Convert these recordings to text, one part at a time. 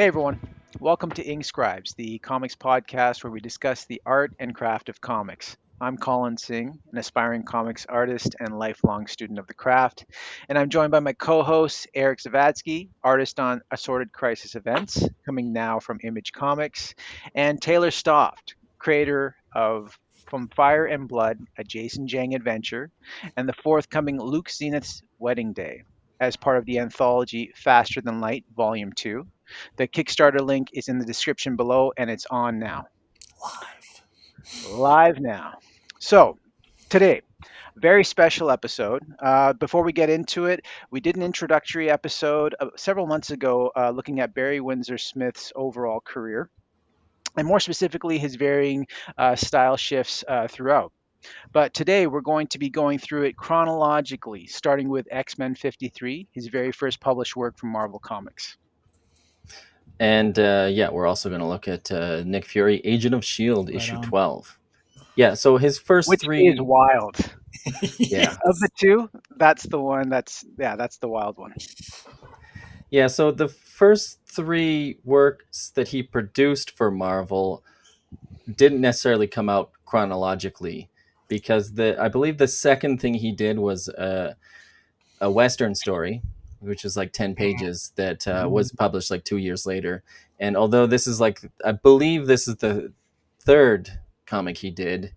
Hey everyone, welcome to Ink Scribes, the comics podcast where we discuss the art and craft of comics. I'm Colin Singh, an aspiring comics artist and lifelong student of the craft, and I'm joined by my co-host Eric Zawadzki, artist on Assorted Crisis Events, coming now from Image Comics, and Taylor Stauft, creator of From Fire and Blood, a Jason Jang adventure, and the forthcoming Luke Zenith's Wedding Day, as part of the anthology Faster Than Light, Volume 2. The Kickstarter link is in the description below and it's on now. Live. Live now. So, today, very special episode. Before we get into it, we did an introductory episode several months ago looking at Barry Windsor-Smith's overall career, and more specifically, his varying style shifts throughout. But today, we're going to be going through it chronologically, starting with X-Men 53, his very first published work from Marvel Comics. And we're also going to look at Nick Fury, Agent of S.H.I.E.L.D, issue 12. Yeah, so his first Which three... is wild. Yeah. Of the two, that's the one that's the wild one. Yeah, so the first three works that he produced for Marvel didn't necessarily come out chronologically, because I believe the second thing he did was a Western story, which is like 10 pages that was published like 2 years later. And although this is I believe this is the third comic he did,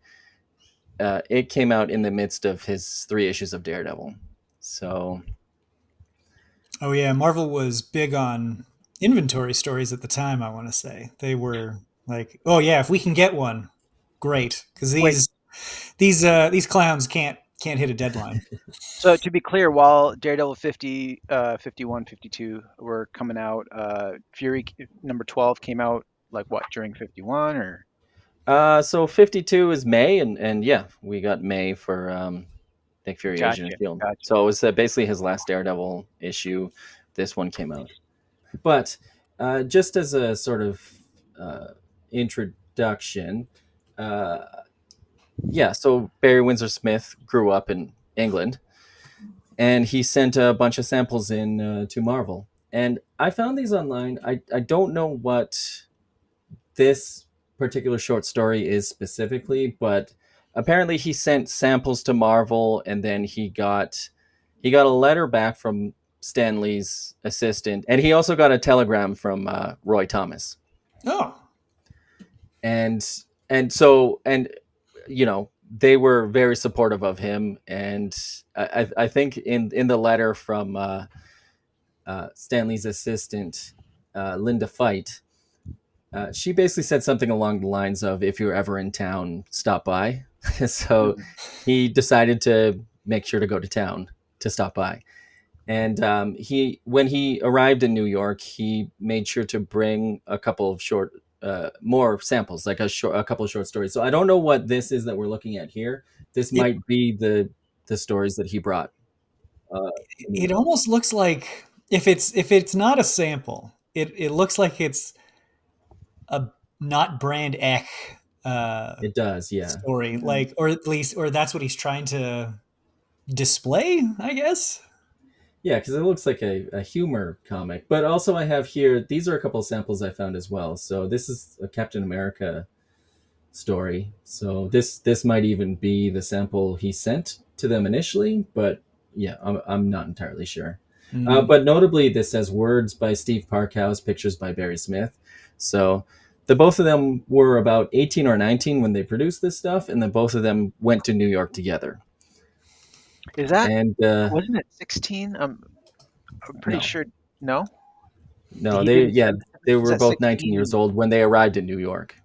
it came out in the midst of his 3 issues of Daredevil. So... Oh yeah, Marvel was big on inventory stories at the time, I want to say. They were like, "Oh yeah, if we can get one, great." Cuz these clowns can't hit a deadline. So to be clear, while Daredevil 50, 51, 52 were coming out, Fury number 12 came out like what, during 51 or? So 52 is May, and yeah, we got May for Nick Fury, Gotcha, Agent of S.H.I.E.L.D. gotcha. So it was basically his last Daredevil issue. This one came out. But just as a sort of introduction, so Barry Windsor-Smith grew up in England, and he sent a bunch of samples in to Marvel. And I found these online. I don't know what this particular short story is specifically, but apparently he sent samples to Marvel, and then he got a letter back from Stan Lee's assistant, and he also got a telegram from Roy Thomas. Oh. And so you know, they were very supportive of him, and I think in the letter from Stan Lee's assistant, Linda Fight, she basically said something along the lines of, "If you're ever in town, stop by." So he decided to make sure to go to town to stop by. And when he arrived in New York, he made sure to bring a couple of more samples, like a couple of short stories. So I don't know what this is that we're looking at here. This might be the stories that he brought. It almost looks like if it's not a sample, it looks like it's a not brand X it does, yeah. story, or at least that's what he's trying to display, I guess. Yeah, because it looks like a humor comic. But also I have here, these are a couple of samples I found as well. So this is a Captain America story. So this might even be the sample he sent to them initially, but yeah, I'm not entirely sure. But notably, this says words by Steve Parkhouse, pictures by Barry Smith. So the both of them were about 18 or 19 when they produced this stuff, and then both of them went to New York together. Is that, and wasn't it 16? I'm pretty sure. No, they were both 19 years old when they arrived in New York.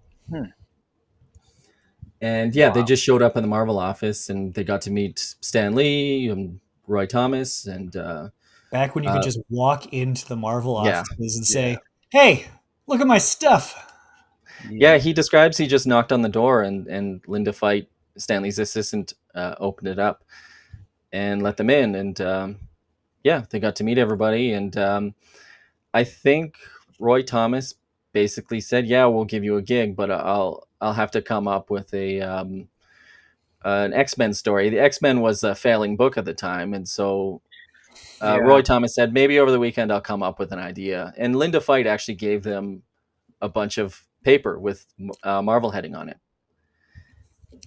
And wow. They just showed up in the Marvel office, and they got to meet Stan Lee and Roy Thomas, and back when you could just walk into the Marvel offices and say, "Hey, look at my stuff." Yeah, he describes he just knocked on the door, and Linda Fight, Stan Lee's assistant, opened it up and let them in, and they got to meet everybody. And I think Roy Thomas basically said, "Yeah, we'll give you a gig, but I'll have to come up with an X-Men story." The X-Men was a failing book at the time, and so Yeah. Roy Thomas said, maybe over the weekend I'll come up with an idea. And Linda Fight actually gave them a bunch of paper with Marvel heading on it.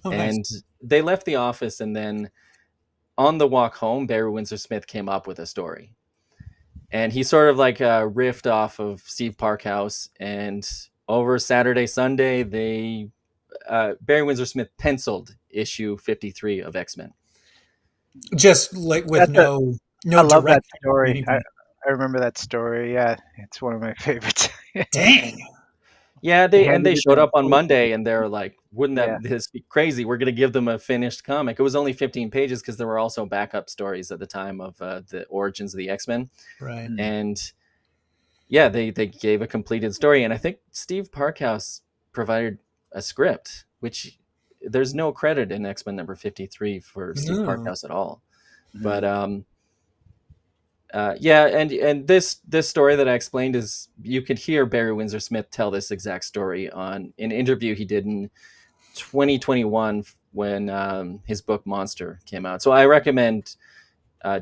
Oh, nice. And they left the office, and then on the walk home, Barry Windsor-Smith came up with a story. And he sort of like riffed off of Steve Parkhouse. And over Saturday, Sunday, Barry Windsor-Smith penciled issue 53 of X-Men. Just like with That's a, no I love that direction from story. anybody. I remember that story. Yeah, it's one of my favorites. Dang. Yeah, They they handed it showed in. up on Monday, and they're like, "Wouldn't Yeah. this be crazy? We're going to give them a finished comic." It was only 15 pages because there were also backup stories at the time of the origins of the X-Men, Right. and yeah, they gave a completed story. And I think Steve Parkhouse provided a script, which there's no credit in X-Men number 53 for Steve No. Parkhouse at all. Mhm. But yeah, and this story that I explained is, you could hear Barry Windsor-Smith tell this exact story on an interview he did in 2021 when his book Monster came out. So I recommend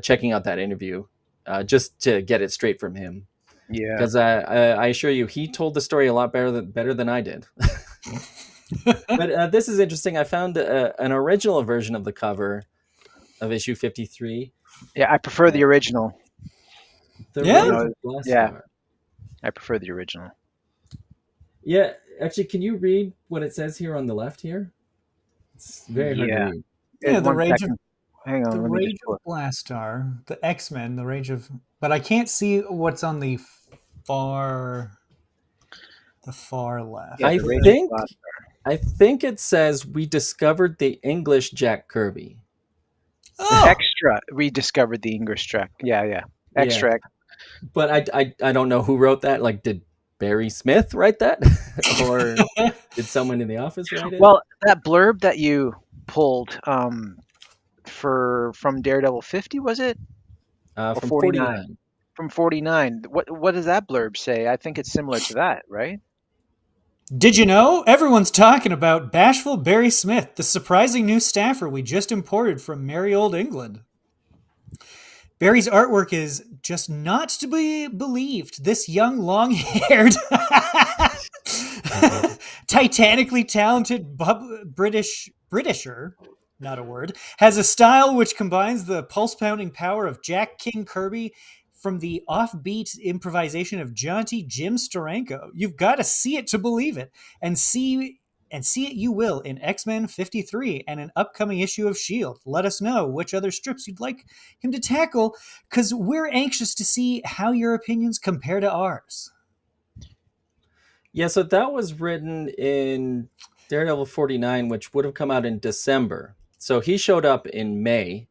checking out that interview just to get it straight from him, Yeah. because I assure you, he told the story a lot better than I did. But this is interesting. I found an original version of the cover of issue 53. Yeah, I prefer the original. The Yeah? Rage No, of Blast yeah. Star. I prefer the original. Yeah, actually, can you read what it says here on the left here? It's very hard to Yeah. read. Yeah, the One Rage second. of Hang on, the let me just Rage pull of it. Blastar, the X-Men, the Rage of, but I can't see what's on the far left. Yeah, I the Rage of think Blast. I think it says we discovered the English Jack Kirby. Oh, Extra. We discovered the English track. Yeah, yeah. Yeah, Extra. but I don't know who wrote that. Like, did Barry Smith write that, or did someone in the office write it? Well, that blurb that you pulled from Daredevil 50, was it? Or From 49? 49. From 49. What does that blurb say? I think it's similar to that, right? did you know? Everyone's talking about bashful Barry Smith, the surprising new staffer we just imported from merry old England. Barry's artwork is just not to be believed. This young, long-haired, titanically talented Britisher, not a word, has a style which combines the pulse-pounding power of Jack King Kirby from the offbeat improvisation of jaunty Jim Steranko. You've got to see it to believe it, and see it you will in X-Men 53 and an upcoming issue of S.H.I.E.L.D. Let us know which other strips you'd like him to tackle, because we're anxious to see how your opinions compare to ours. Yeah, so that was written in Daredevil 49, which would have come out in December. So he showed up in May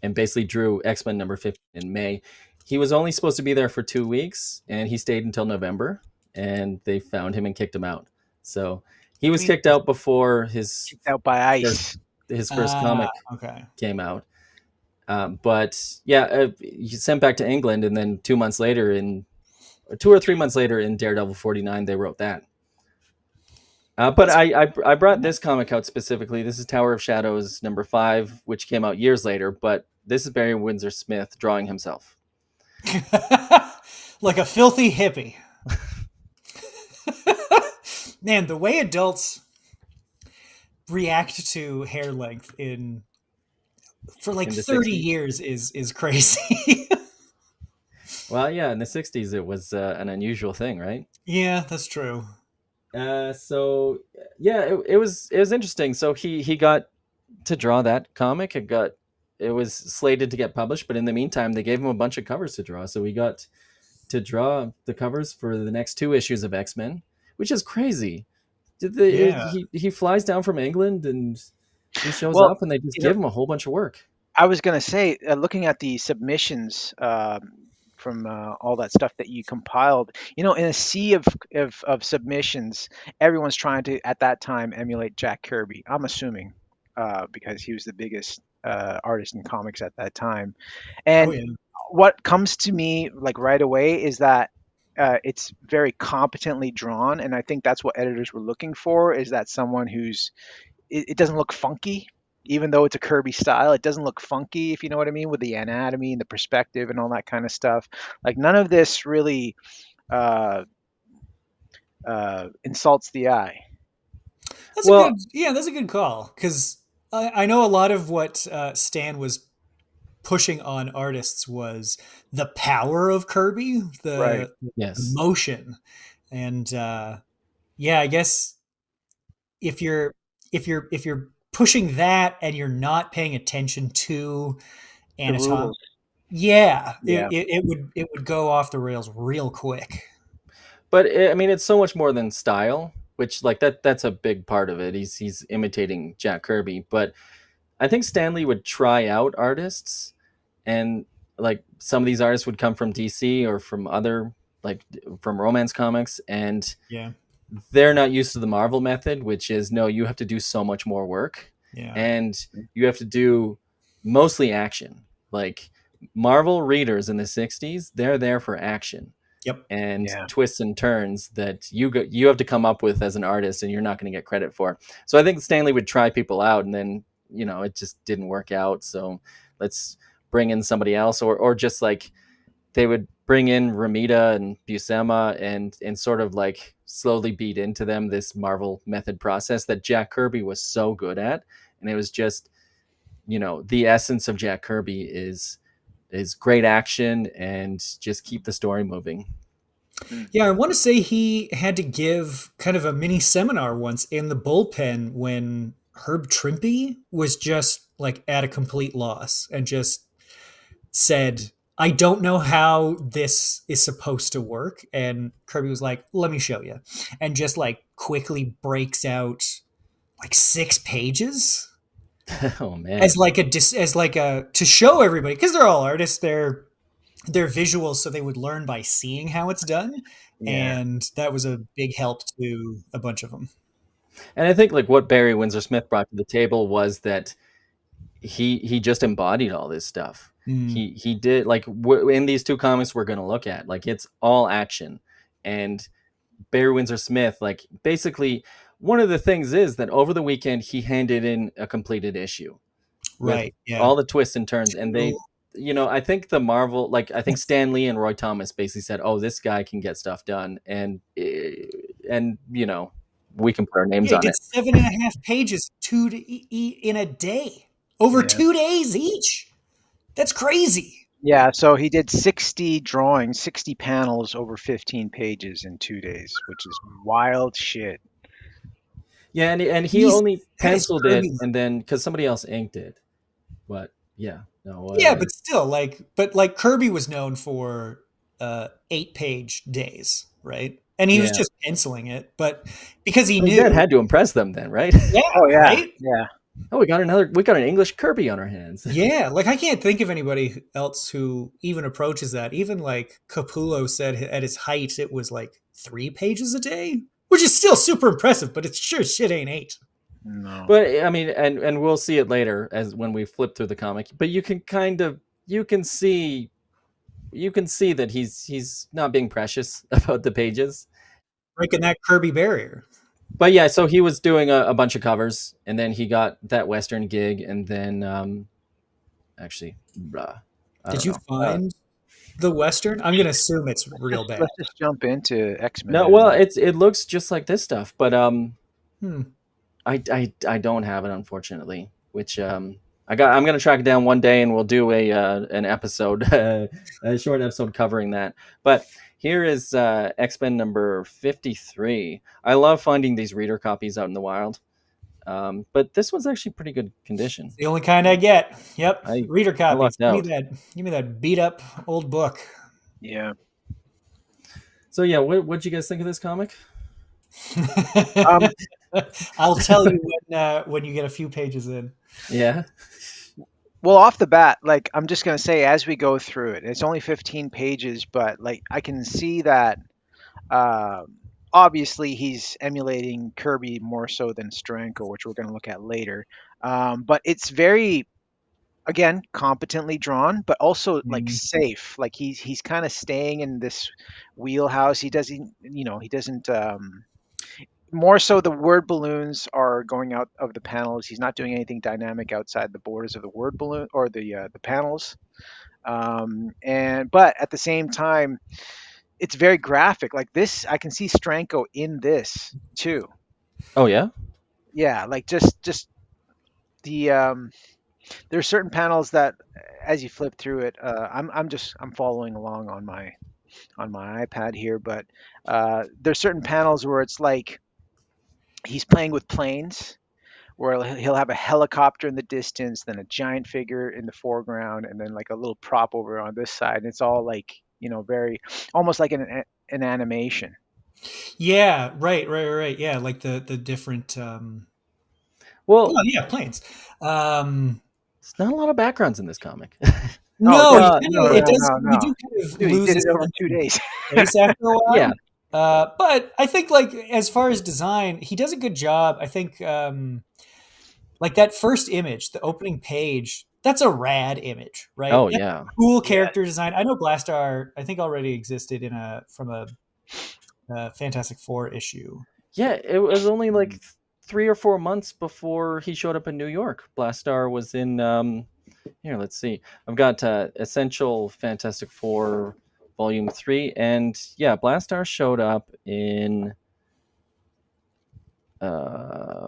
and basically drew X-Men number 50 in May. He was only supposed to be there for 2 weeks, and he stayed until November, and they found him and kicked him out. So he was kicked out before his Out by first, ice. comic Okay. came out. But yeah, he sent back to England, and then 2 months later, 2 or 3 months later, in Daredevil 49, they wrote that. But I brought this comic out specifically. This is Tower of Shadows number 5, which came out years later. But this is Barry Windsor-Smith drawing himself. Like a filthy hippie. Man, the way adults react to hair length for like In the 30 60s. years is crazy. Well, yeah, in the 60s, it was an unusual thing, right? Yeah, that's true. So yeah, it was interesting. So he got to draw that comic. It was slated to get published, but in the meantime, they gave him a bunch of covers to draw. So we got to draw the covers for the next 2 issues of X-Men, which is crazy. Yeah. He flies down from England, and he shows Well, up, and they just give him a whole bunch of work. I was going to say, looking at the submissions from all that stuff that you compiled, in a sea of submissions, everyone's trying to, at that time, emulate Jack Kirby. I'm assuming because he was the biggest artist in comics at that time. Oh And yeah. what comes to me like right away is that it's very competently drawn, and I think that's what editors were looking for. Is that someone it doesn't look funky. even though it's a Kirby style, it doesn't look funky, if you know what I mean, with the anatomy and the perspective and all that kind of stuff. Like none of this really uh, insults the eye. That's a good, Well, yeah, that's a good call because I know a lot of what Stan was pushing on artists was the power of Kirby, Right. the yes. motion, and yeah, I guess if you're if you're pushing that and you're not paying attention to The anatomy, rules. yeah, Yeah. it would go off the rails real quick. But I mean, it's so much more than style, which like that's a big part of it. He's imitating Jack Kirby, but I think Stanley would try out artists, and like some of these artists would come from DC or from other like from romance comics, and Yeah, they're not used to the Marvel method, which is no, you have to do so much more work, yeah, and you have to do mostly action. Like Marvel readers in the '60s, they're there for action yep. and Yeah. twists and turns that you have to come up with as an artist, and you're not going to get credit for. So I think Stanley would try people out, and then it just didn't work out. So let's bring in somebody else, or just like they would bring in Ramita and Buscema and sort of like slowly beat into them this Marvel method process that Jack Kirby was so good at, and it was just the essence of Jack Kirby is great action and just keep the story moving. Mm. Yeah, I want to say he had to give kind of a mini seminar once in the bullpen when Herb Trimpe was just like at a complete loss and just said, I don't know how this is supposed to work. And Kirby was like, let me show you. And just like quickly breaks out like 6 pages Oh as man. like as like a to show everybody because they're all artists, they're visuals, so they would learn by seeing how it's done, Yeah. and that was a big help to a bunch of them. And I think like what Barry Windsor-Smith brought to the table was that he just embodied all this stuff. Mm, He did like in these two comics we're going to look at, like it's all action. And Barry Windsor-Smith, like basically one of the things is that over the weekend he handed in a completed issue with right. Yeah. all the twists and turns, and they I think the Marvel, like I think Stan Lee and Roy Thomas basically said, oh, this guy can get stuff done, and we can put our names Yeah, he on did it. 7.5 pages in a day, over Yeah. 2 days each. That's crazy. Yeah. So he did 60 drawings, 60 panels over 15 pages in 2 days, which is wild shit. Yeah, and he He's only that is penciled it, Kirby. and then because somebody else inked it. But yeah, no, Yeah, but still, like Kirby was known for 8 page days, right? And he was yeah. just penciling it, but because he I mean, Dad knew, had to impress them then, right? yeah, Oh yeah. right. Yeah. Oh, we got an English Kirby on our hands. Yeah, like I can't think of anybody else who even approaches that. Even like Capullo said at his height, it was like 3 pages a day, which is still super impressive, but it's sure shit ain't eight. No. But I mean, and we'll see it later as when we flip through the comic. But you can kind of you can see that he's not being precious about the pages. Breaking that Kirby barrier. But yeah, so he was doing a bunch of covers, and then he got that Western gig, and then actually, I Did don't you know. find the Western? I'm gonna assume it's real bad. Let's just jump into X-Men No, well, then. it looks just like this stuff, but Hmm. I don't have it unfortunately. Which I'm gonna track it down one day, and we'll do an episode, a short episode covering that. But here is X-Men number 53. I love finding these reader copies out in the wild, but this one's actually pretty good condition. The only kind I get. Yep, I reader I copies. lucked out. Give me that beat up old book. Yeah. So yeah, what'd you guys think of this comic? Um, I'll tell you when you get a few pages in. Yeah. well, off the bat, like I'm just gonna say, as we go through it, it's only 15 pages, but like I can see that uh, obviously he's emulating Kirby more so than Steranko, which we're gonna look at later. But it's very, again, competently drawn, but also like Mm, safe. Like he's kind of staying in this wheelhouse. He doesn't. more so the word balloons are going out of the panels. He's not doing anything dynamic outside the borders of the word balloon or the panels. And but at the same time, it's very graphic. Like this, I can see Stranko in this too. Oh yeah. Yeah, like just the there's certain panels that as you flip through it, I'm following along on my iPad here, but there's certain panels where it's like he's playing with planes, where he'll have a helicopter in the distance, then a giant figure in the foreground, and then like a little prop over on this side. And it's all like, very almost like an animation. Yeah, right. Yeah, like the different. Well, Oh yeah, planes. Um, it's not a lot of backgrounds in this comic. Oh, no, there's uh, no, it no, does. no, You no. do kind of Dude, he lose did a it over sense 2 days. of space after a yeah. while. But I think, like, as far as design, he does a good job. I think, like that first image, the opening page, that's a rad image, right? Oh That's yeah. cool Yeah. character design. I know Blastar, I think, already existed from a Fantastic Four issue. Yeah, it was only like Mm. 3 or 4 months before he showed up in New York. Blastar was in here, let's see. I've got Essential Fantastic Four Volume 3, and yeah, Blastar showed up in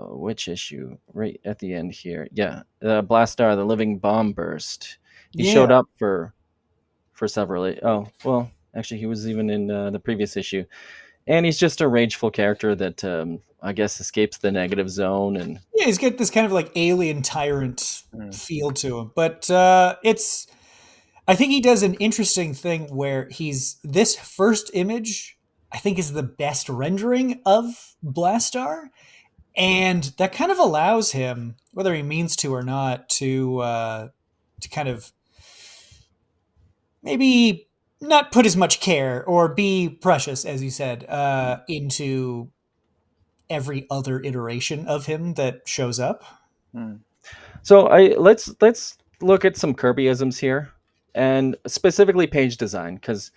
which issue? Right at the end here. Yeah, Blastar the Living Bomb Burst. He Yeah. showed up for several. Oh, well, actually he was even in the previous issue. And he's just a rageful character that I guess escapes the negative zone. And Yeah, he's got this kind of like alien tyrant Mm. feel to him. But I think he does an interesting thing where this first image, I think, is the best rendering of Blastar. And that kind of allows him, whether he means to or not, to kind of maybe not put as much care or be precious, as you said, into every other iteration of him that shows up. Mm. so let's look at some Kirbyisms here, and specifically page design, because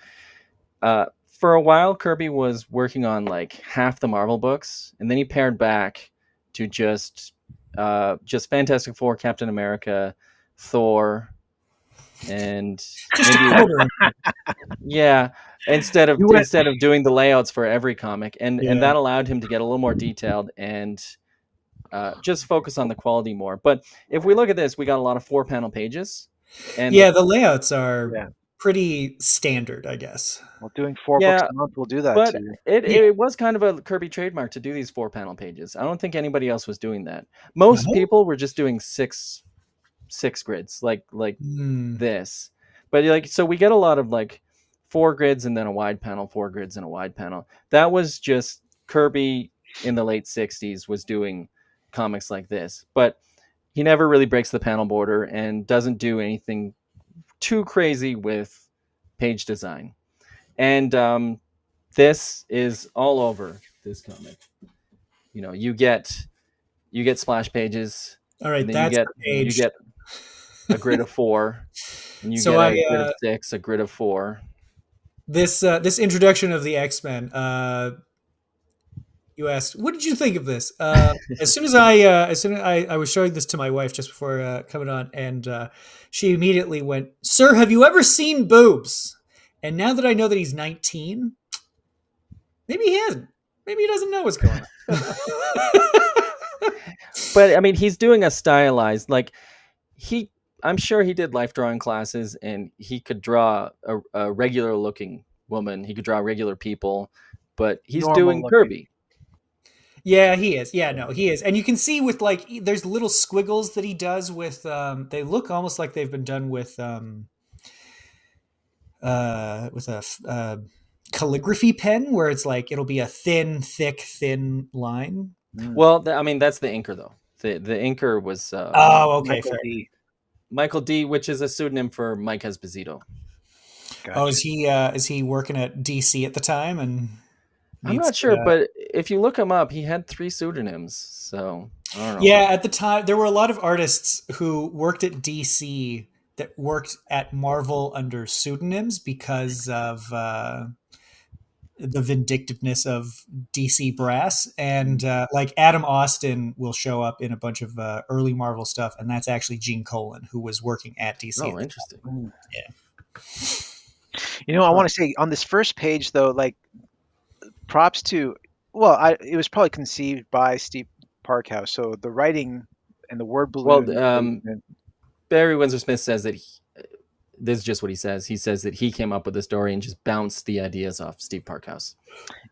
for a while Kirby was working on like half the Marvel books, and then he pared back to just Fantastic Four, Captain America, Thor, and Just a maybe quarter. yeah, instead of You went. doing the layouts for every comic, and Yeah. that allowed him to get a little more detailed and just focus on the quality more. But if we look at this, we got a lot of 4 panel pages, and Yeah, the layouts are Yeah. pretty standard, I guess. Well, doing 4 books yeah, a month will do that but too. Yeah. it was kind of a Kirby trademark to do these 4 panel pages. I don't think anybody else was doing that. Most No? people were just doing six grids, like Hmm. this. But like, so we get a lot of like 4 grids and then a wide panel, 4 grids and a wide panel. That was just Kirby in the late 60s was doing comics like this. But he never really breaks the panel border and doesn't do anything too crazy with page design. And this is all over this comic. You get splash pages, All and right, then you that's get the you page. get a grid of 4, and you So get I a grid of 6, a grid of 4. this introduction of the X-Men. You asked, what did you think of this? As soon as I was showing this to my wife just before coming on, and she immediately went, "Sir, have you ever seen boobs?" And now that I know that he's 19, maybe he hasn't. Maybe he doesn't know what's going on. But I mean, he's doing a stylized, like he. I'm sure he did life drawing classes, and he could draw a regular looking woman. He could draw regular people, but he's Normal doing looking. Kirby. Yeah, he is. Yeah, no, he is. And you can see with like there's little squiggles that he does with they look almost like they've been done with calligraphy pen where it's like it'll be a thin, thick, thin line. Mm. Well, I mean, that's the inker though. The inker was Oh, okay, Michael fair. D. Michael D, which is a pseudonym for Mike Esposito. Oh, Gotcha. is he working at DC at the time and I'm needs not sure, to but if you look him up, he had 3 pseudonyms. So I don't know. Yeah, at the time there were a lot of artists who worked at DC that worked at Marvel under pseudonyms because of the vindictiveness of DC brass, and like Adam Austin will show up in a bunch of early Marvel stuff, and that's actually Gene Colan, who was working at DC Oh, at the interesting. time. Yeah. I Huh. want to say on this first page though, like props to, well, it was probably conceived by Steve Parkhouse, so the writing and the word Well, balloon placement. Barry Windsor-Smith says that this is just what he says. He says that he came up with the story and just bounced the ideas off Steve Parkhouse.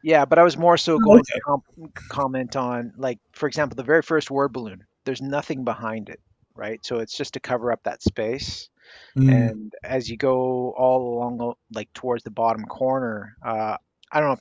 Yeah, but I was more so Oh, going to okay. comment on, like, for example, the very first word balloon. There's nothing behind it, right? So it's just to cover up that space. Mm. And as you go all along, like towards the bottom corner, I don't know if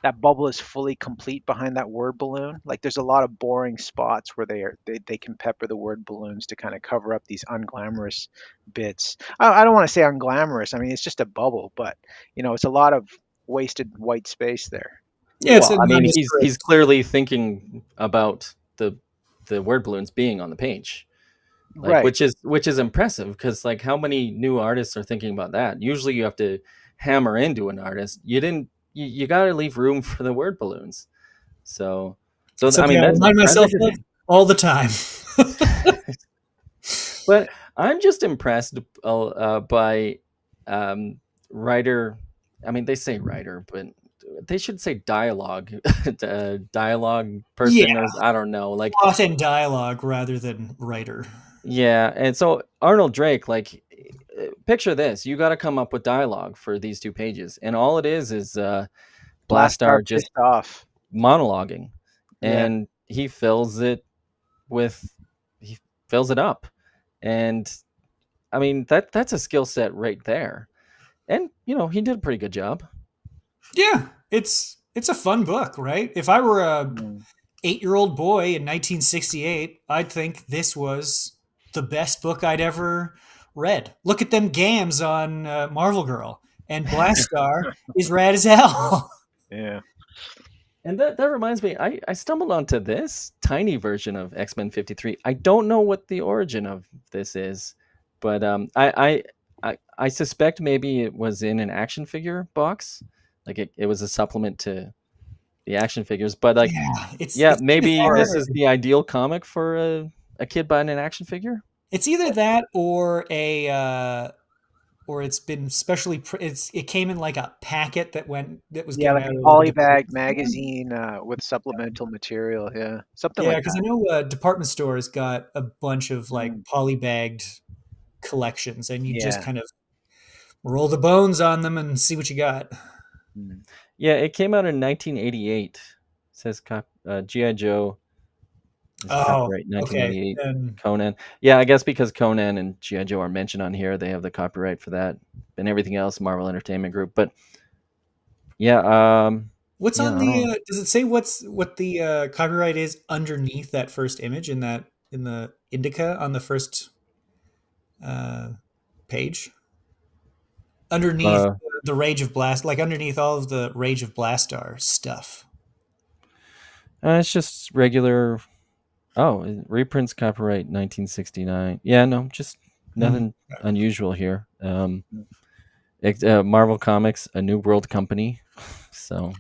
that bubble is fully complete behind that word balloon. Like there's a lot of boring spots where they can pepper the word balloons to kind of cover up these unglamorous bits. I don't want to say unglamorous. I mean, it's just a bubble, but it's a lot of wasted white space there. Yeah, it's Well, a I mean, he's nondescript. clearly thinking about the word balloons being on the page, like Right. which is impressive because like how many new artists are thinking about that? Usually, you have to hammer into an artist. You didn't. You got to leave room for the word balloons. So, It's I something mean, I remind that's myself of interesting. all the time. But I'm just impressed by writer. I mean, they say writer, but they should say dialogue, dialogue Yeah, person, or I don't know. Like, plot and dialogue rather than writer. yeah. And so Arnold Drake, like, picture this: you got to come up with dialogue for these 2 pages, and all it is Blast are Blastar just pissed off. monologuing, Yeah. and with he fills it up, and I mean that's a skill set right there. And he did a pretty good job. Yeah, it's a fun book, right? If I were a Mm. 8-year-old boy in 1968, I'd think this was the best book I'd ever read. Look at them gams on Marvel Girl, and Blastar is rad as hell. Yeah. And that reminds me, I stumbled onto this tiny version of X-Men 53. I don't know what the origin of this is, but I suspect maybe it was in an action figure box, like it was a supplement to the action figures. But like, Yeah, yeah, it's either maybe that this is the ideal comic for a kid buying an action figure. it's either that or a or it's been specially it came in like a packet that was Yeah, given like out a at like a department polybag store. magazine with supplemental material. Yeah, something Yeah, like because I that. know department stores got a bunch of like Mm. polybagged collections, and you just Yeah. kind of roll the bones on them and see what you got. Mm. Yeah, it came out in 1988. It says GI Joe is Oh, copyright okay. 1988. Then Conan. Yeah, I guess because Conan and GI Joe are mentioned on here, they have the copyright for that, and everything else Marvel Entertainment Group. But yeah, what's yeah, on I the? don't. Does it say what the copyright is underneath that first image in the indica on the first uh, page? Underneath Uh, the Rage of Blast, like underneath all of the Rage of Blastar stuff. it's just regular. Oh, reprints copyright 1969. Yeah, no, just Hmm. nothing unusual here. Mm. Marvel Comics, a New World company. So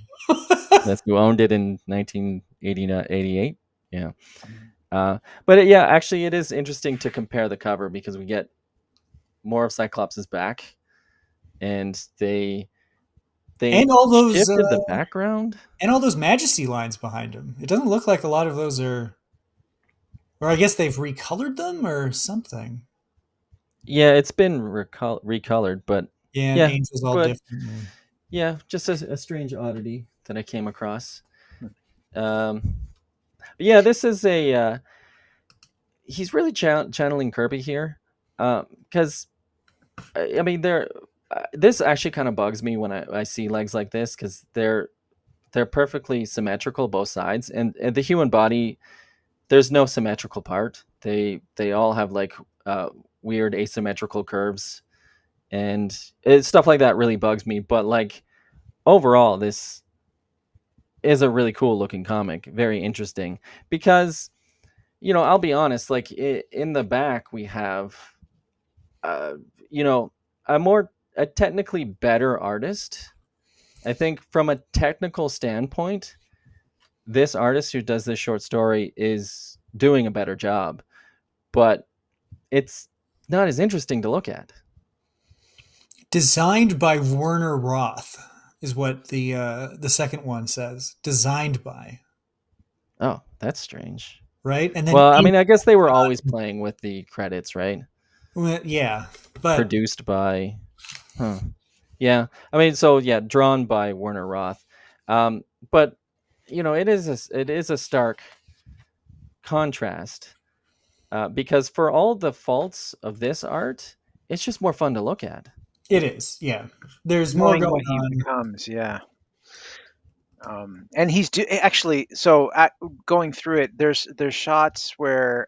that's who owned it in 1988. Yeah. Mm. But yeah, actually, it is interesting to compare the cover because we get more of Cyclops' back, and they and all those shifted the background. Majesty lines behind him. It doesn't look like a lot of those are, or I guess they've recolored them or something. Yeah, it's been recolored, but Yeah, and yeah, Angel's all but different. yeah, just a strange oddity that I came across. Um, but yeah, this is a he's really channeling Kirby here, because I mean there. This actually kind of bugs me when I see legs like this because they're perfectly symmetrical both sides, and the human body, there's no symmetrical part. They all have like weird asymmetrical curves, and stuff like that really bugs me. But like overall, this is a really cool looking comic, very interesting because I'll be honest, like in the back we have uh, you know a technically better artist I think from a technical standpoint, this artist who does this short story is doing a better job, but it's not as interesting to look at. Designed by Werner Roth is what the second one says. Designed by, Oh, that's strange. right? And then Well, I mean, I guess they were always playing with the credits, right? yeah, but Produced by, huh? Yeah, I mean, so yeah, drawn by Werner Roth, but it is a stark contrast because for all the faults of this art, it's just more fun to look at. it is. Yeah, there's more Knowing going what he on. becomes, yeah. And actually, going through it, there's shots where,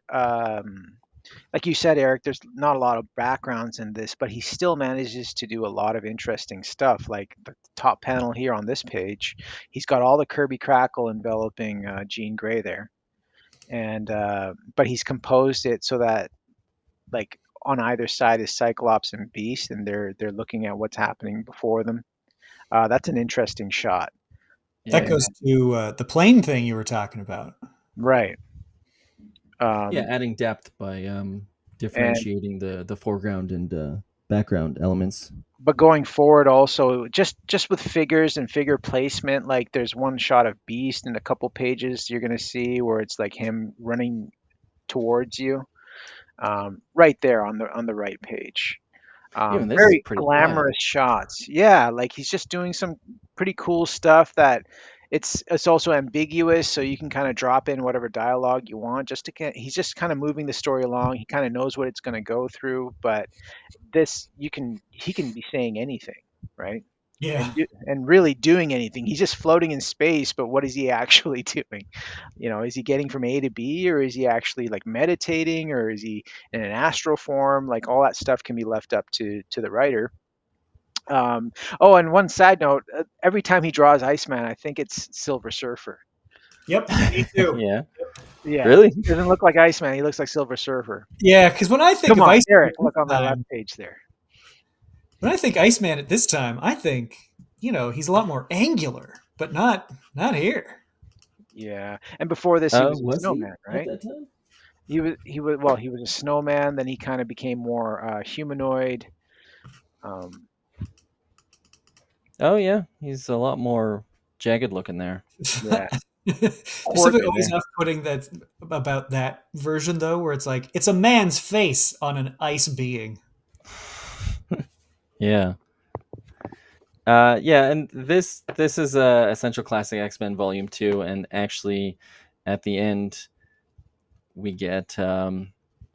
like you said, Eric, there's not a lot of backgrounds in this, but he still manages to do a lot of interesting stuff. Like the top panel here on this page, he's got all the Kirby crackle enveloping Jean Grey there, and but he's composed it so that, like, on either side is Cyclops and Beast, and they're looking at what's happening before them. That's an interesting shot. That Yeah, goes to the plane thing you were talking about. Right. yeah, Um, adding depth by and differentiating the foreground and background elements. but going forward also, just with figures and figure placement, like there's one shot of Beast in a couple pages you're going to see where it's like him running towards you, right there on the right page. Even this is Very pretty wild. glamorous shots. Yeah, like he's just doing some pretty cool stuff that it's also ambiguous, so you can kind of drop in whatever dialogue you want. He's just kind of moving the story along. He kind of knows what it's going to go through, but this he can be saying anything, right? Yeah, And really doing anything. He's just floating in space, but what is he actually doing? Is he getting from A to B, or is he actually like meditating, or is he in an astral form? Like all that stuff can be left up to the writer. Oh, and one side note: every time he draws Iceman, I think it's Silver Surfer. yep, me too. Yeah, Yeah, really? he doesn't look like Iceman. He looks like Silver Surfer. Yeah, because when I think Come of on, Iceman at Eric, this look on that left time, page there. At this time, I think he's a lot more angular, but not here. Yeah, and before this, he was a Was he snowman, at right? that time? He was a snowman. Then he kind of became more humanoid. Um, Oh yeah, he's a lot more jagged looking there. yeah, There's something coordinated. always off-putting that about that version though, where it's like it's a man's face on an ice being. Yeah. Yeah, and this is Essential Classic X-Men Volume 2, and actually at the end we get a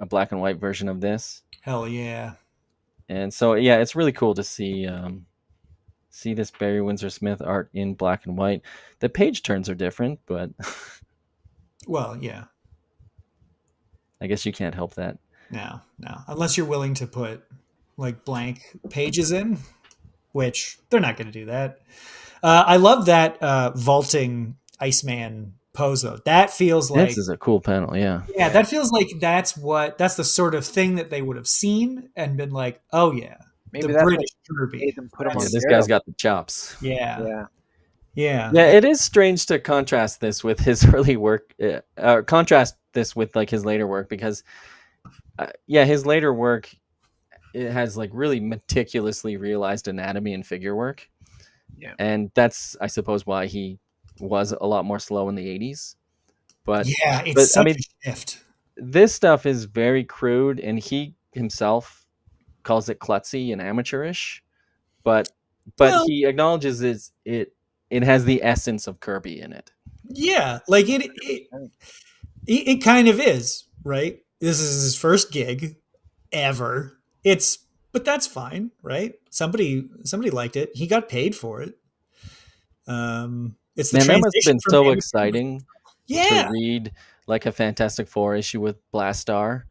black and white version of this. Hell yeah. And so yeah, it's really cool to see this Barry Windsor-Smith art in black and white. The page turns are different, but Well, yeah. I guess you can't help that. No, no. Unless you're willing to put like blank pages in, which they're not going to do that. I love that vaulting Iceman pose though. That feels This like is a cool panel, yeah. yeah, that feels like that's the sort of thing that they would have seen and been like, oh yeah, the Maybe that's what British Kirby. made them put him Yeah, on That's this guy's Daredevil. got the chops. yeah, Yeah, yeah, Yeah, it is strange to contrast this with his early work, contrast this with like his later work because, yeah, his later work it has like really meticulously realized anatomy and figure work, yeah. and that's I suppose why he was a lot more slow in the '80s. But yeah. It's but I such mean, a shift. this stuff is very crude, and he himself calls it klutzy and amateurish, but Well, he acknowledges it has the essence of Kirby in it. yeah, like it kind of is, right? This is his first gig ever. But that's fine, right? Somebody liked it. He got paid for it. It's the Man, that must have transition been from so him. exciting to Yeah, read like a Fantastic Four issue with Blastar,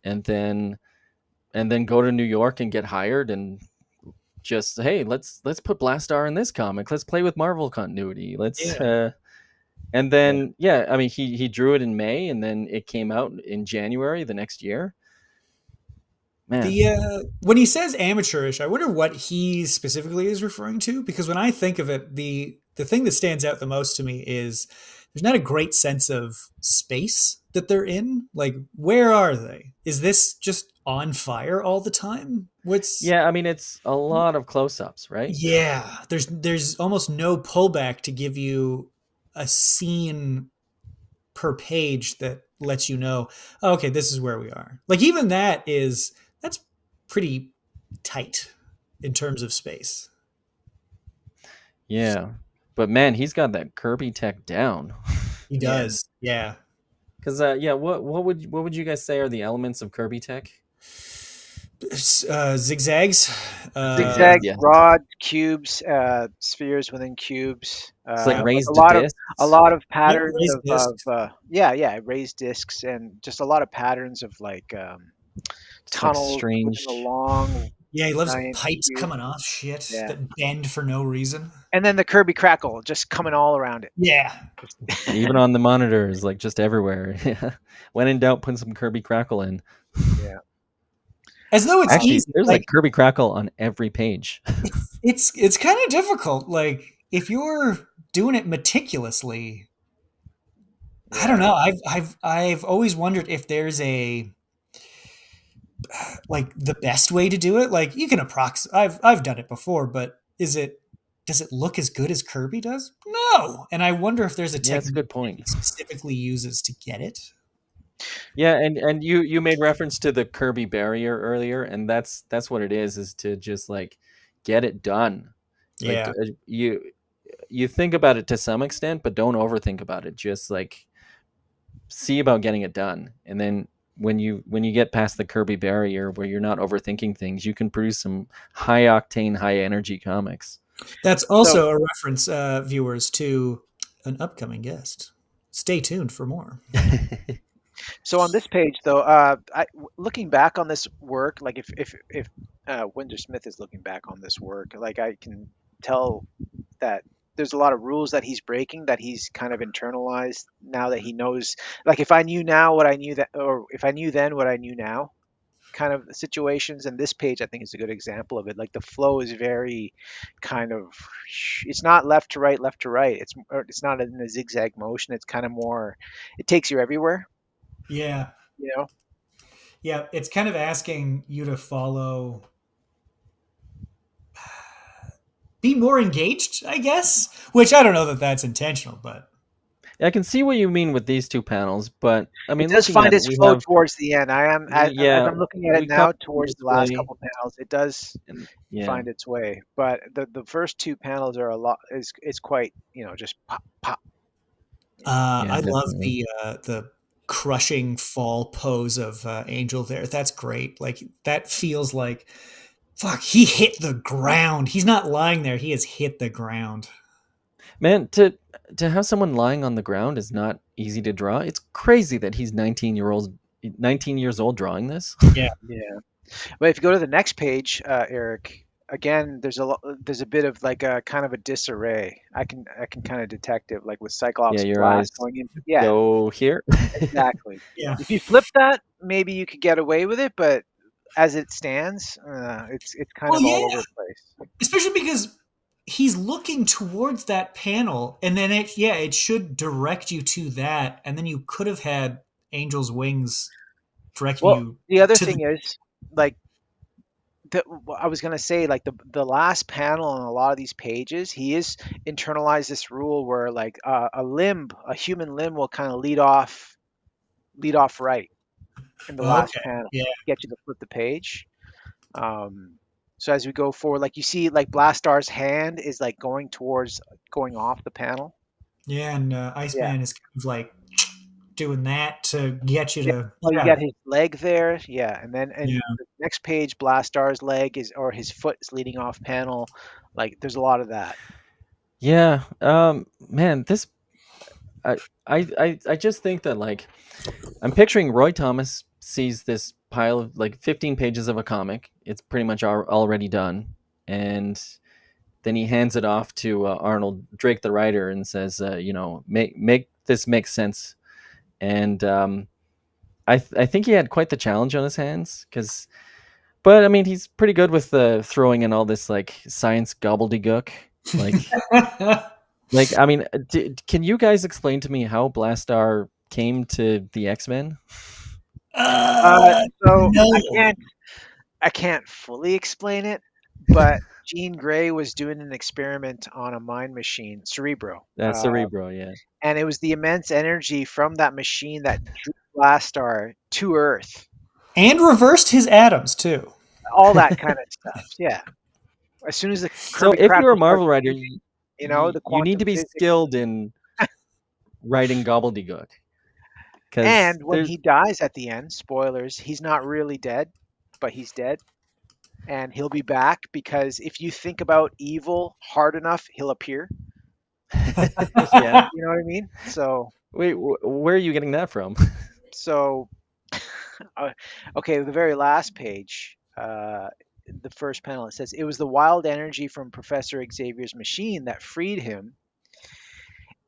and then go to New York and get hired and just hey, let's put Blastar in this comic. Let's play with Marvel continuity. Let's yeah. and then yeah, I mean he drew it in May and then it came out in January the next year. Man. The when he says amateurish, I wonder what he specifically is referring to. Because when I think of it, the thing that stands out the most to me is there's not a great sense of space that they're in. Like, where are they? Is this just on fire all the time? What's Yeah, I mean it's a lot of close-ups, right? Yeah, there's almost no pullback to give you a scene per page that lets you know, oh, okay, this is where we are. Like even that's pretty tight in terms of space. Yeah. But man, he's got that Kirby tech down. He Yeah. does. Yeah. Cuz yeah, what would you guys say are the elements of Kirby tech? Zigzags. Zigzag, Zigzags, yeah. rods, cubes, spheres within cubes, It's like Yeah. like raised a discs. lot of Yep. patterns Raised of disc. yeah, raised discs, and just a lot of patterns of like Just like tunnels within the strange. long Yeah, he loves diameter pipes cube. coming off shit Yeah, that bend for no reason. and then the Kirby crackle just coming all around it. Yeah. Even on the monitors, like just everywhere. Yeah. When in doubt, put some Kirby Crackle in. Yeah. As though it's Actually, easy. there's Like like Kirby Crackle on every page. it's kind of difficult. Like if you're doing it meticulously, I don't Yeah. know. I've always wondered if there's a like the best way to do it. Like you can approximate. I've done it before, but does it look as good as Kirby does? No. And I wonder if there's a Yeah, it's a technique good that point. he specifically uses to get it. Yeah, and you made reference to the Kirby barrier earlier, and that's what it is to just like get it done. Like Yeah. you think about it to some extent, but don't overthink about it. Just like see about getting it done, and then when you get past the Kirby barrier, where you're not overthinking things, you can produce some high octane, high energy comics. That's So also a reference, viewers, to an upcoming guest. Stay tuned for more. so on this page though, looking back on this work, like if Windsor Smith is looking back on this work, like I can tell that there's a lot of rules that he's breaking that he's kind of internalized now that he knows, like if I knew now what I knew that, or if I knew then what I knew now, kind of situations. And this page I think is a good example of it. Like the flow is very kind of, it's not left to right, it's not in a zigzag motion, it's kind of more, it takes you everywhere, Yeah. you know. Yeah. It's kind of asking you to follow, be more engaged, I guess, which I don't know that that's intentional, but I can see what you mean with these two panels, but I It mean, does looking find at it, its we flow have towards the end. As yeah, I'm looking at it we cover now, towards the last display, couple panels, it does and yeah, find its way. But the first two panels are a lot, is quite, just pop pop. yeah, I love definitely. the crushing fall pose of Angel there. That's great. Like that feels like fuck. He hit the ground. He's not lying there. He has hit the ground. Man, to have someone lying on the ground is not easy to draw. It's crazy that he's 19 years old drawing this. Yeah. Yeah. But if you go to the next page, Eric, again, there's a bit of like a kind of a disarray. I can kind of detect it, like with Yeah, Cyclops your eyes Blast going into, yeah, go here. exactly. Yeah. If you flip that, maybe you could get away with it, but as it stands, it's kind Well, of all yeah. over the place. Especially because he's looking towards that panel, and then it should direct you to that, and then you could have had Angel's wings directing Well, you the other to the. thing is, like, I was gonna say, like the last panel on a lot of these pages, he is internalized this rule where like a human limb will kind of lead off right in the last Okay. panel, Yeah. get you to flip the page. Um, so as we go forward, like you see, like Blastar's hand is like going off the panel. Yeah, and Yeah. Iceman is kind of like doing that to get you Yeah. to. Oh, you Yeah. got his leg there. Yeah. And then, Yeah. and the next page, Blastar's leg is, or his foot is leading off panel. Like there's a lot of that. Yeah, man, this I I just think that like I'm picturing Roy Thomas sees this pile of like 15 pages of a comic. It's pretty much already done, and then he hands it off to Arnold Drake, the writer, and says, make this make sense. And I think he had quite the challenge on his hands because But I mean, he's pretty good with throwing in all this like science gobbledygook. Like I mean, can you guys explain to me how Blastar came to the X-Men? So no. I can't fully explain it, but Jean Grey was doing an experiment on a mind machine, Cerebro, Cerebro, yeah. and it was the immense energy from that machine that drew Blastar to Earth. And reversed his atoms too. All that kind of stuff. Yeah. As soon as the So Kirby if you're a crystals start Marvel writer, moving, the you need quantum to be physics. skilled in writing gobbledygook, because And when there's he dies at the end, spoilers, he's not really dead, but he's dead. And he'll be back because if you think about evil hard enough, he'll appear. yeah. You know what I mean? So, Wait, where are you getting that from? so okay, the very last page, the first panel, it says it was the wild energy from Professor Xavier's machine that freed him,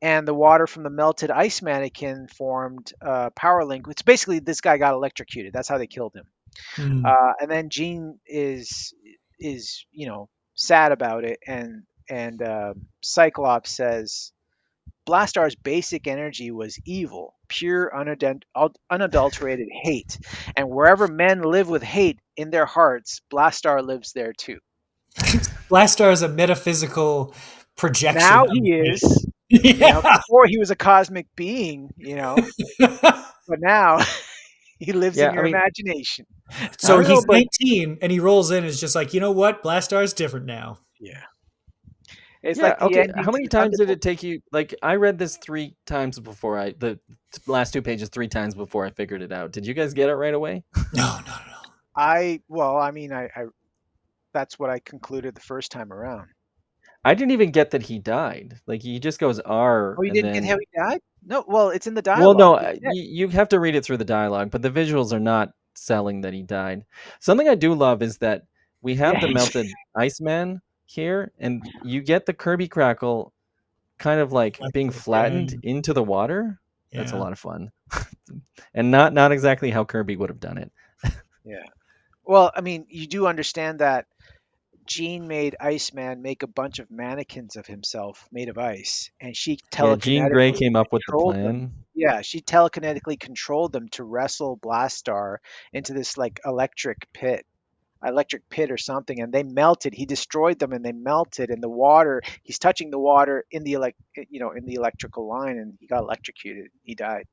and the water from the melted ice mannequin formed power link. It's basically this guy got electrocuted. That's how they killed him. Hmm. And then Jean is sad about it, and Cyclops says Blastar's basic energy was evil, pure, unadulterated hate, and wherever men live with hate in their hearts, Blastar lives there too. Blastar is a metaphysical projection Now of he hate. is, Yeah. before he was a cosmic being, but now he lives in Yeah, I your mean, imagination. I So don't know, he's but 19 and he rolls in and is just like, you know what? Blastar's different now. Yeah. It's yeah, like the okay. ending How to many the times did Thunderbolt. it take you? Like, I read this 3 times before the last 2 pages 3 times before I figured it out. Did you guys get it right away? No, no, no. I that's what I concluded the first time around. I didn't even get that he died. Like, he just goes R, Oh, you and didn't get how then he died? No, well, it's in the well, dialogue. no, He's dead. you have to read it through the dialogue, but the visuals are not selling that he died. Something I do love is that we have Yeah, the melted Iceman here, and you get the Kirby crackle kind of like being Yeah, flattened into the water. That's a yeah. lot of fun, and not exactly how Kirby would have done it. yeah. Well, I mean, you do understand that Jean made Iceman make a bunch of mannequins of himself made of ice, and she Yeah, Jean Grey telekinetically came up with the controlled them. plan. Yeah, she telekinetically controlled them to wrestle Blastar into this like electric pit or something, and they melted. He destroyed them, and they melted. And the water, he's touching the water in the in the electrical line, and he got electrocuted. He died.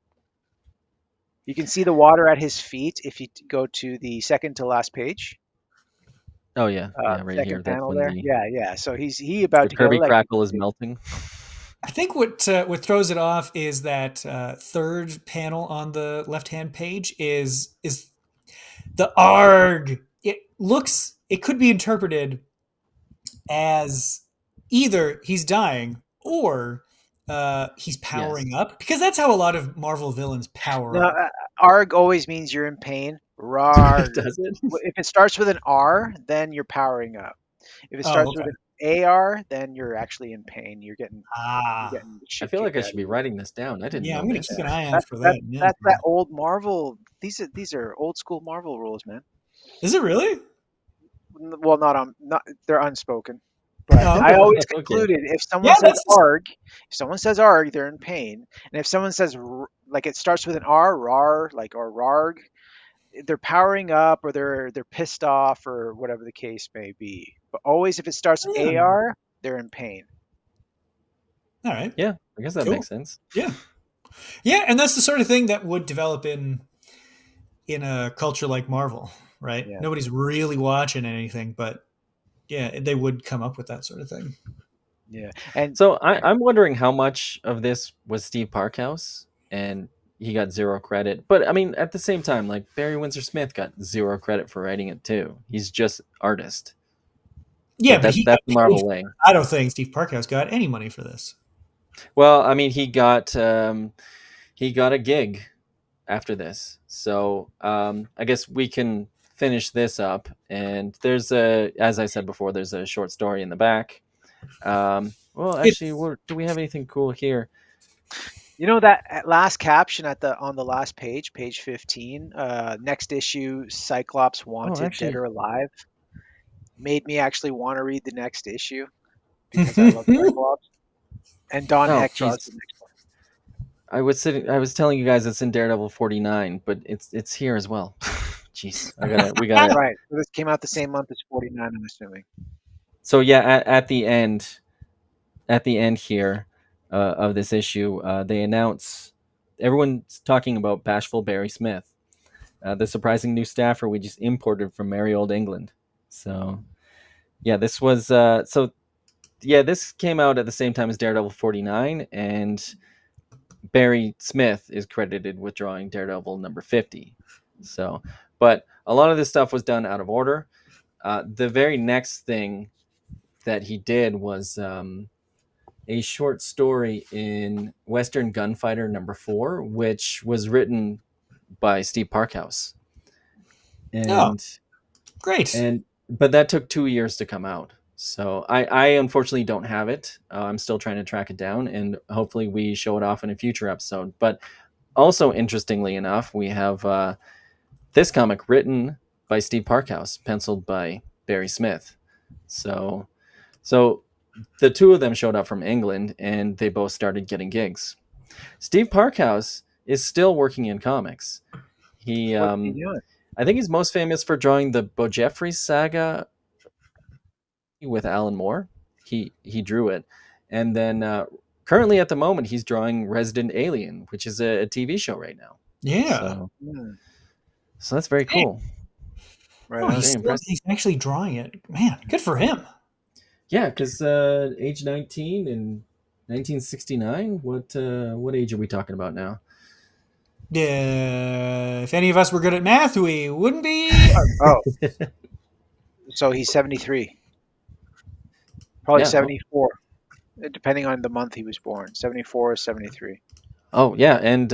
You can see the water at his feet if you go to the second to last page, Oh yeah, yeah, right second here. That's panel when there. the Yeah, yeah. So he about the to get Kirby crackle is electrocuted. melting. I think what throws it off is that third panel on the left hand page is the arg. It could be interpreted as either he's dying or he's Yes. powering up, because that's how a lot of Marvel villains power Now, up. arg always means you're in pain. Rarg. Does it? If it starts with an R, then you're powering up. If it Oh, starts with okay. an AR, then you're actually in pain. You're Ah, getting the I shit feel like kicked I out should of be you. writing this down. I didn't yeah. know I'm gonna this. keep an eye out That's for that's that. Yeah. that's that old Marvel. These are old school Marvel rules, man. Is it really? Well, not they're unspoken, but Oh, I okay. always Okay. concluded if Yeah, someone says that's just, arg, they're in pain, and if someone says like it starts with an R, rar, like or rarg, they're powering up or they're pissed off or whatever the case may be. But always if it starts hmm. AR, they're in pain. All right. Yeah, I guess that Cool. makes sense. Yeah. Yeah, and that's the sort of thing that would develop in a culture like Marvel, right? Yeah, Nobody's really watching anything, but yeah, they would come up with that sort of thing. yeah, and So I'm wondering how much of this was Steve Parkhouse, and he got zero credit. But I mean, at the same time, like Barry Windsor-Smith got zero credit for writing it too. He's just artist. Yeah, But but that's he got that's the paid. Marvel way. I don't think Steve Parkhouse got any money for this. Well, I mean, he got a gig after this. So I guess we can finish this up. And as I said before, there's a short story in the back. Well, actually, It's do we have anything cool here? You know that last caption at the on the last page, page 15, next issue, Cyclops Oh, wanted, dead actually, or alive, made me actually want to read the next issue because I love Cyclops. And Don oh, Heck draws the jeez. next one. I was telling you guys it's in Daredevil 49, but it's here as well. Jeez, we gotta. Right. So this came out the same month as 49, I'm assuming. So yeah, at the end here of this issue, they announce everyone's talking about Bashful Barry Smith, the surprising new staffer we just imported from merry old England. So yeah, this was this came out at the same time as Daredevil 49, and Barry Smith is credited with drawing Daredevil number 50. So, but a lot of this stuff was done out of order. The very next thing that he did was a short story in Western Gunfighter number 4, which was written by Steve Parkhouse. Oh, And great. and but that took 2 years to come out. So I unfortunately don't have it. I'm still trying to track it down, and hopefully we show it off in a future episode. But also, interestingly enough, we have this comic written by Steve Parkhouse, penciled by Barry Smith. So, so the two of them showed up from England, and they both started getting gigs. Steve Parkhouse is still working in comics. He, What's he doing? I think he's most famous for drawing the Bo Jeffrey saga with Alan Moore. He drew it, and then currently at the moment he's drawing Resident Alien, which is a TV show right now. Yeah. So Hmm. so that's very Hey, cool. Right oh, on. Very impressive. he's actually drawing it. Man, good for him. Yeah, because age 19 in 1969. What age are we talking about now? If any of us were good at math, we wouldn't be. Oh, so he's 73. Probably Yeah. 74, depending on the month he was born. 74 or 73. Oh yeah, and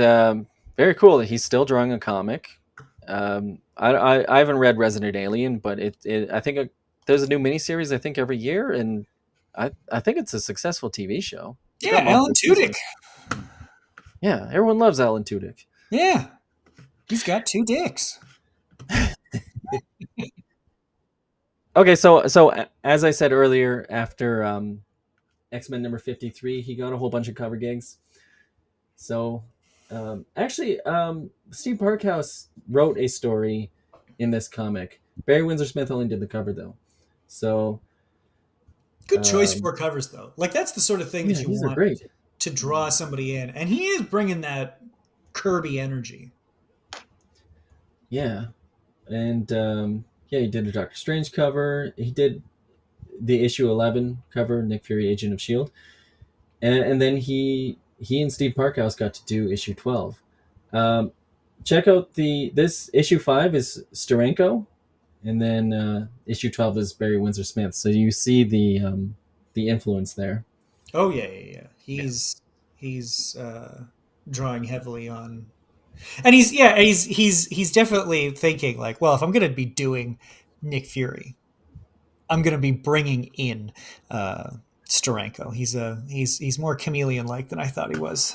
very cool that he's still drawing a comic. I haven't read Resident Alien, but I think there's a new miniseries I think every year, and I think it's a successful TV show. It's Yeah, got Alan multiple Tudyk. seasons. Yeah, everyone loves Alan Tudyk. Yeah, he's got two dicks. Okay, as I said earlier, after X-Men number 53, he got a whole bunch of cover gigs. So Steve Parkhouse wrote a story in this comic. Barry Windsor-Smith only did the cover though. So Good choice um, for covers, though. Like that's the sort of thing that yeah, you these are want great. to draw somebody in, and he is bringing that Kirby energy. Yeah, and yeah, he did a Doctor Strange cover. He did the issue 11 cover, Nick Fury, Agent of S.H.I.E.L.D., and then he and Steve Parkhouse got to do issue 12. Check out this issue 5 is Steranko, and then issue 12 is Barry Windsor-Smith. So you see the influence there. Oh yeah. He's drawing heavily on, and he's definitely thinking like, well, if I'm going to be doing Nick Fury, I'm going to be bringing in Steranko. He's more chameleon like than I thought he was.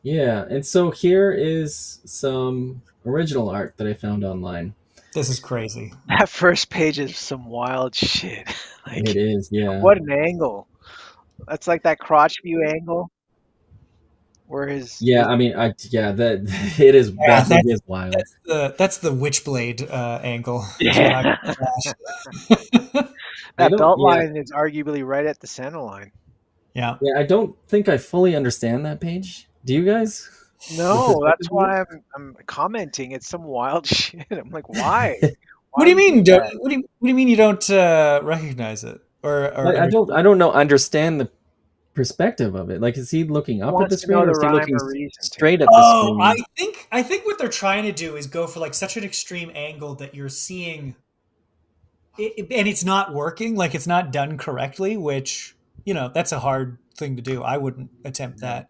Yeah, and so here is some original art that I found online. This is crazy. That first page is some wild shit. It Like, is, yeah. what an angle. That's like that crotch view angle where Yeah, his I mean, yeah, that it is Yeah, that is wild. that's the Witchblade angle. Is what I yeah. thought. I That don't, belt yeah, line is arguably right at the center line. Yeah. yeah, I don't think I fully understand that page. Do you guys? The No, that's perspective of it? why I'm commenting. It's some wild shit. I'm like, why? What Why do you do you mean? do that? What do you mean you don't recognize it or understand? I don't know understand the perspective of it. Like, is he looking He up at the wants to screen know or the is he rhyme looking or reason to it. straight at the Oh, I screen? think I think what they're trying to do is go for like such an extreme angle that you're seeing and it's not working, like it's not done correctly, which that's a hard thing to do. I wouldn't attempt Yeah.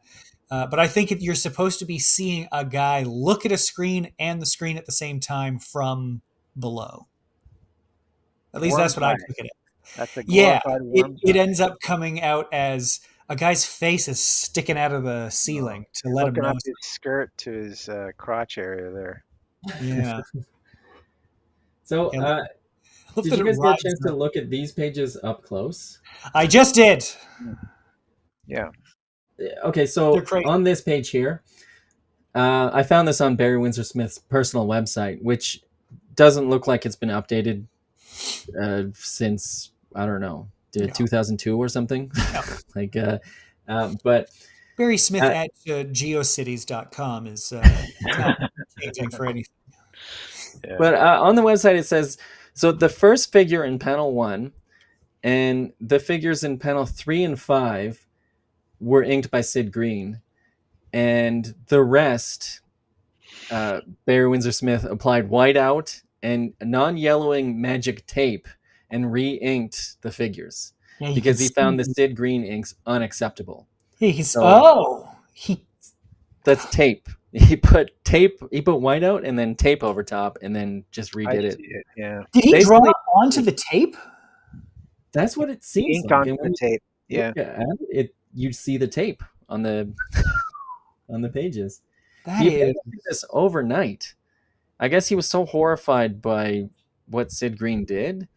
that. But I think you're supposed to be seeing a guy look at a screen and the screen at the same time from below. At least that's Worm's what I eye. took it. That's a Yeah, glorified it, worm's it eye. ends up coming out as a guy's face is sticking out of the Oh, ceiling to he's let him hooking know. up his skirt to his crotch area there. Yeah. So, Yeah, I love did that you it guys get a rides chance to up. look at these pages up close? I just did. Mm. Yeah. Okay, They're so crazy. on this page here, I found this on Barry Windsor-Smith's personal website, which doesn't look like it's been updated since, I don't know, Yeah. 2002 or something. Yeah. like, but Barry Smith uh, at geocities.com is not changing for anything. Yeah. but on the website it says, so the first figure in panel 1 and the figures in panel 3 and 5 were inked by Sid Green, and the rest, Barry Windsor-Smith applied whiteout and non-yellowing magic tape and re-inked the figures Yeah, you can because he found the see. Sid Green inks unacceptable. He's So he. that's tape. He put whiteout and then tape over top and then just I redid it. see it. Yeah. Did he draw Basically, onto the tape? that's what it He seems inked like. onto And the when you tape. look Yeah. at it, you see the tape on the pages. That He is. apparently did this overnight. I guess he was so horrified by what Sid Green did,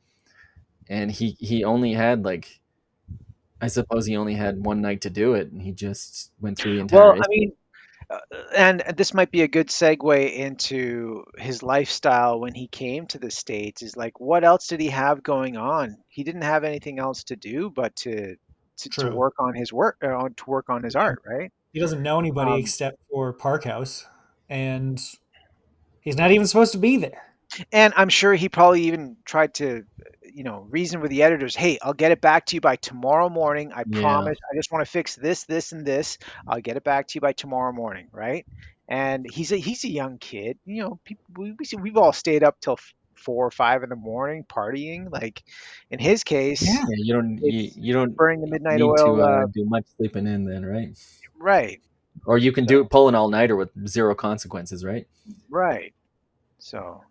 and he only had like, I suppose he only had one night to do it, and he just went through the entire Well, I issue. mean, uh, and this might be a good segue into his lifestyle when he came to the States. Is like, what else did he have going on? He didn't have anything else to do but to True. work on his work, to work on his art, right? He doesn't know anybody Um, except for Parkhouse, and he's not even supposed to be there. And I'm sure he probably even tried to, reason with the editors. Hey, I'll get it back to you by tomorrow morning. I Yeah, promise. I just want to fix this, this, and this. I'll get it back to you by tomorrow morning, right? And he's a young kid. People we've all stayed up till 4 or 5 in the morning partying. Like in his case, Yeah. yeah. it's You don't burning the midnight need oil. to do much sleeping in then, right? Right. Or you can So pull an all nighter with zero consequences, right? right. So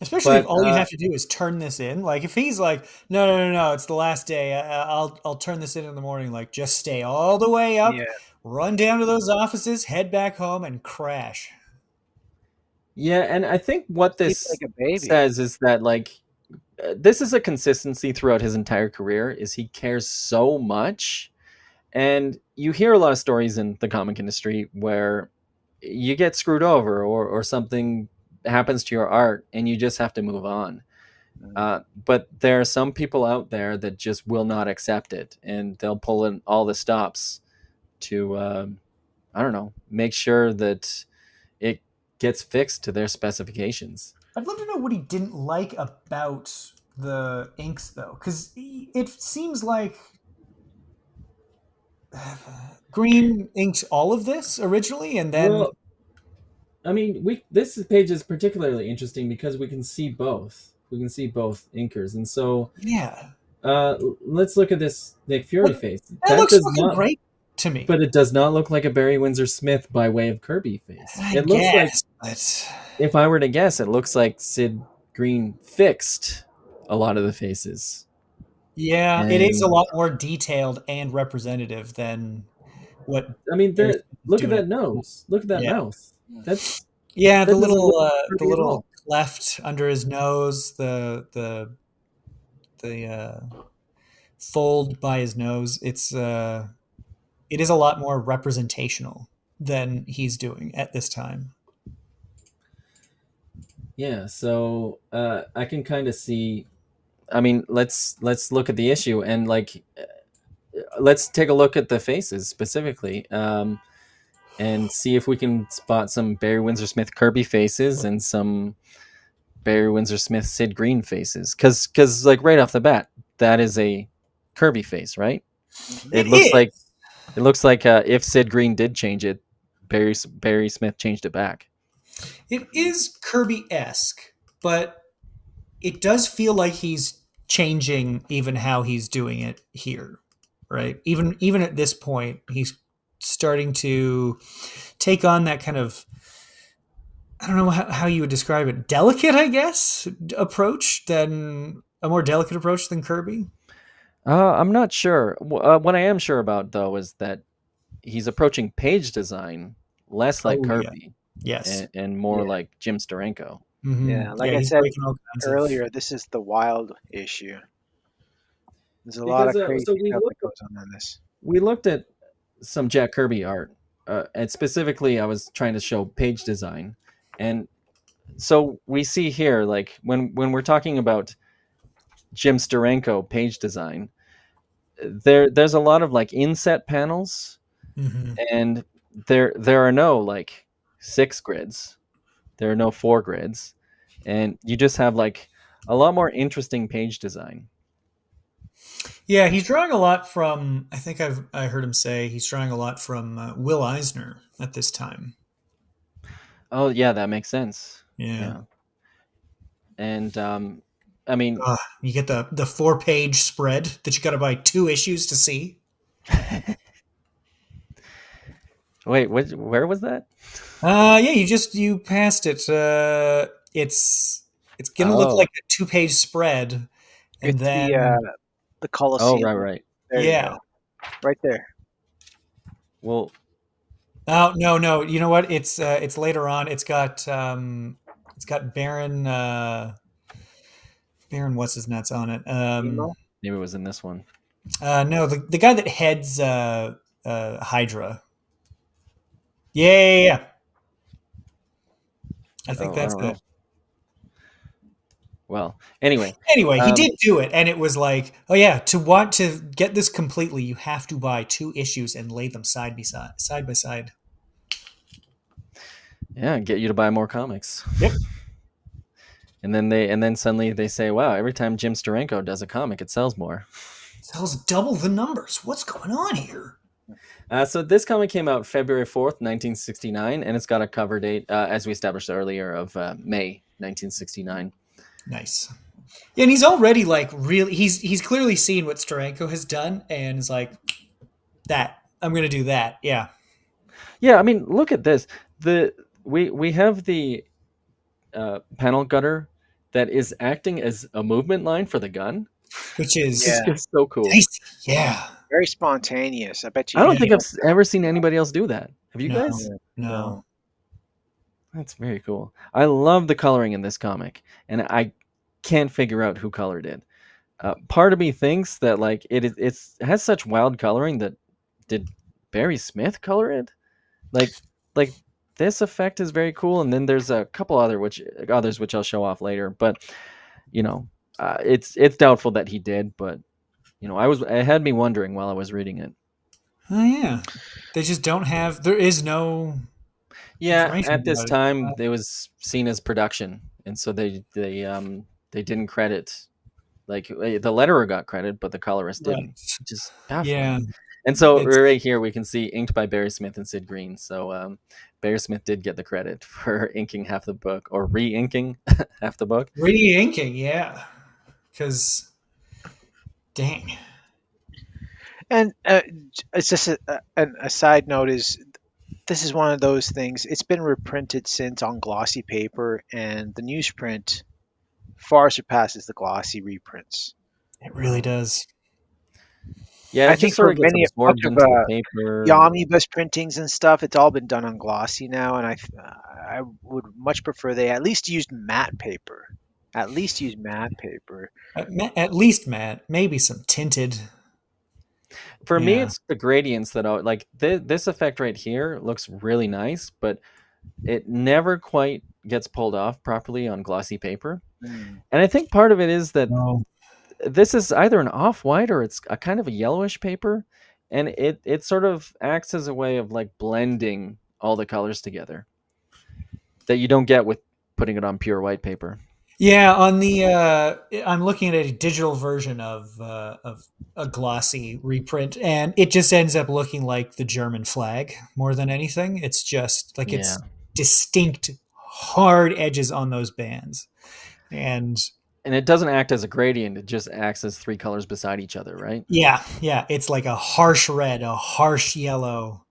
Especially if But all you have to do is turn this in. Like if he's like, no, no, no, no, it's the last day. I'll turn this in the morning. Like just stay all the way up, yeah, run down to those offices, head back home, and crash. yeah, and I think what sleep like this a baby. says is that like this is a consistency throughout his entire career. Is he cares so much, and you hear a lot of stories in the comic industry where you get screwed over or something happens to your art and you just have to move on. Mm, But there are some people out there that just will not accept it, and they'll pull in all the stops to, I don't know, make sure that it gets fixed to their specifications. I'd love to know what he didn't like about the inks, though, because it seems like Green inked all of this originally, and then Well, I mean, we this page is particularly interesting because we can see both. We can see both inkers, and so yeah, let's look at this Nick Fury what face. that That looks does fucking not, great to me. but it does not look like a Barry Windsor-Smith by way of Kirby face. I It looks like, guess, but if I were to guess, it looks like Sid Green fixed a lot of the faces. yeah, it is a And lot more detailed and representative than what I mean, Barry Smith is look at doing. that nose. Look at that Yeah, mouth. mm. That's yeah, that doesn't look the Kirby at little all. cleft under his nose, the fold by his nose. It is a lot more representational than he's doing at this time. Yeah, so I can kind of see. I mean, let's look at the issue and like let's take a look at the faces specifically, and see if we can spot some Barry Windsor-Smith Kirby faces and some Barry Windsor-Smith Sid Green faces. Because like right off the bat, that is a Kirby face, right? Mhm. It It looks like is. if Sid Green did change it, Barry Smith changed it back. It is Kirby-esque, but it does feel like he's changing even how he's doing it here, right? Even at this point, he's starting to take on that kind of, I don't know how you would describe it, delicate, I guess, approach than a more delicate approach than Kirby. I'm not sure. What I am sure about though is that he's approaching page design less like Oh yeah. Kirby Yes. and more Yeah, like Jim Steranko. Hmm. yeah. Like Yeah, I he's said breaking all kinds of. earlier, this is the wild issue. There's a lot Because of crazy so stuff that goes on in this. we looked at some Jack Kirby art, and specifically, I was trying to show page design, and so we see here, like when we're talking about Jim Steranko page design, there's a lot of like inset panels, Hmm. and there are no like six grids, there are no four grids, and you just have like a lot more interesting page design. Yeah, he's drawing a lot from. I think I heard him say he's drawing a lot from Will Eisner at this time. Oh yeah, that makes sense. Yeah. Yeah, and I mean, You get the 4-page spread that you got to buy 2 issues to see. wait, where was that? Yeah, you passed it. It's gonna look Oh, like a 2-page spread, and It's then the oh, Colosseum. right, right. There you yeah. go. Right there. Well, Oh no, no. You know what? It's later on. It's got Baron what's his nuts on it. Emo? maybe it was in this one. No, the guy that heads Hydra. Yeah, yeah, yeah. I think Oh, I that's don't it. know. Well, anyway, Anyway, he um, did do it, and it was like, oh yeah, to want to get this completely, you have to buy 2 issues and lay them side by side. yeah, get you to buy more comics. Yep, And then suddenly they say, "Wow, every time Jim Steranko does a comic, it sells more." sells double the numbers. What's going on here? So this comic came out February 4th, 1969, and it's got a cover date, as we established earlier, of May 1969. Nice. Yeah, and he's already like really. He's clearly seen what Steranko has done, and is like, that I'm gonna do that. Yeah, Yeah, I mean, look at this. The we have the panel gutter that is acting as a movement line for the gun. which It's is Yeah. just so cool. tasty. Yeah. Very spontaneous. I bet you I don't he Yeah. think I've came up with ever seen anybody else do that. Have you No. guys? that. No. No. That's very cool. I love the coloring in this comic, and I can't figure out who colored it. Part of me thinks that like it has such wild coloring that did Barry Smith color it? Like like this effect is very cool, and then there's a couple others which I'll show off later. But you know, it's doubtful that he did. But you know, it had me wondering while I was reading it. Oh yeah. They just don't have. There is no Yeah, information at this about it. time it was seen as production, and so they didn't credit, like the letterer got credit, but the colorist didn't, Right. which is baffling. Yeah. And so It's right here we can see inked by Barry Smith and Sid Green. So Barry Smith did get the credit for inking half the book or re-inking half the book. re-inking. Yeah. Because dang. And it's just a side note is this is one of those things. It's been reprinted since on glossy paper, and the newsprint far surpasses the glossy reprints. It really does. Yeah, I it think just for sort of gets many much absorbed of into the the paper. And omnibus printings and stuff, it's all been done on glossy now, and I would much prefer they at least used matte paper. At least use matte paper. At least Matt. Maybe some tinted. for me, Yeah. it's the gradients that I like. This effect right here looks really nice, but it never quite gets pulled off properly on glossy paper. Mm. And I think part of it is that No. this is either an off-white or it's a kind of a yellowish paper, and it sort of acts as a way of like blending all the colors together that you don't get with putting it on pure white paper. Yeah, on the I'm looking at a digital version of a glossy reprint, and it just ends up looking like the German flag more than anything. It's just like Yeah. it's distinct, hard edges on those bands, and And it doesn't act as a gradient, it just acts as three colors beside each other, right? yeah, yeah, it's like a harsh red, a harsh yellow,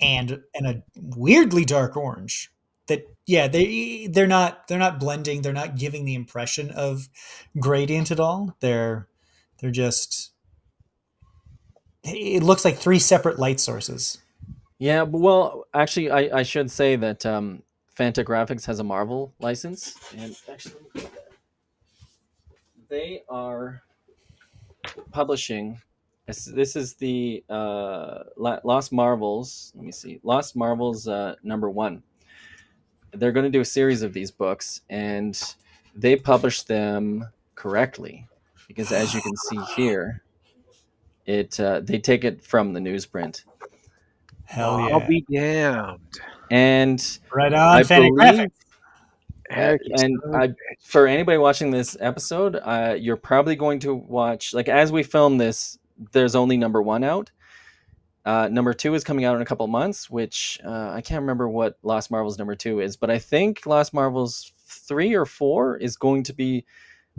and a weirdly dark orange. That yeah, they're not blending. They're not giving the impression of gradient at all. They're just it looks like 3 separate light sources. Yeah, well, actually, I should say that Fantagraphics has a Marvel license, and actually, they are publishing. This is the Lost Marvels. Let me see, Lost Marvels #1. They're going to do a series of these books, and they publish them correctly because, as you can see here, it they take it from the newsprint, Hell I'll yeah. be damned. and Right on, I Fantagraphics. believe, Eric, you and son of a I bitch. for anybody watching this episode, you're probably going to watch, like, as we film this. There's only #1 out. #2 is coming out in a couple months, which I can't remember what Lost Marvels #2 is, but I think Lost Marvels 3 or 4 is going to be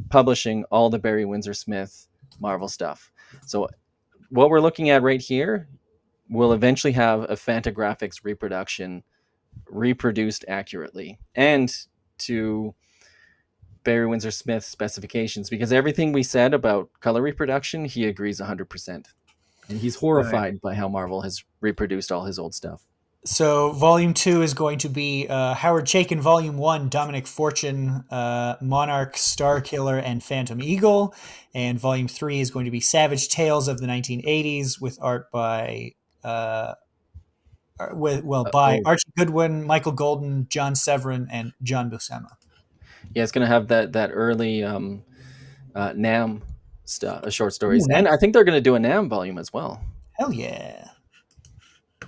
publishing all the Barry Windsor-Smith Marvel stuff. So what we're looking at right here will eventually have a Fantagraphics reproduction reproduced accurately and to Barry Windsor-Smith specifications, because everything we said about color reproduction, he agrees 100%. And he's Nice. horrified by how Marvel has reproduced all his old stuff. So volume 2 is going to be Howard Chaykin. Volume 1, Dominic Fortune, Monarch, Star Killer, and Phantom Eagle. And volume 3 is going to be Savage Tales of the 1980s with art by by Oh, Archie Goodwin, Michael Golden, John Severin, and John Buscema. yeah, it's going to have that early Nam short stories. Ooh, And nice. I think they're going to do a Nam volume as well. Hell yeah.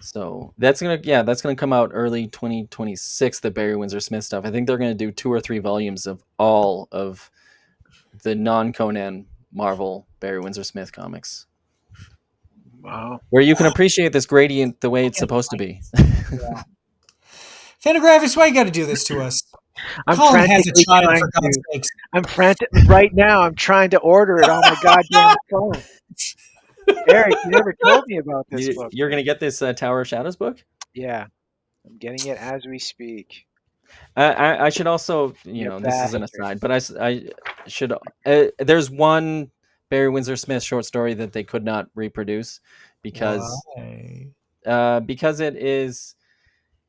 So that's gonna come out early 2026. The Barry Windsor-Smith stuff. I think they're gonna do 2 or 3 volumes of all of the non-Conan Marvel Barry Windsor-Smith comics, Wow. where you can appreciate this gradient the way it's supposed to be. Yeah. Fantagraphics, why you got to do this to us? I'm Colin has a frantically child, trying for God's to. sakes. I'm frantic right now. I'm trying to order it on my goddamn phone. Eric, you never told me about this book, You're man. gonna get this Tower of Shadows book. Yeah, I'm getting it as we speak. I should also, You this is an bastard. aside, but I should. There's one Barry Windsor-Smith short story that they could not reproduce because Why? because it is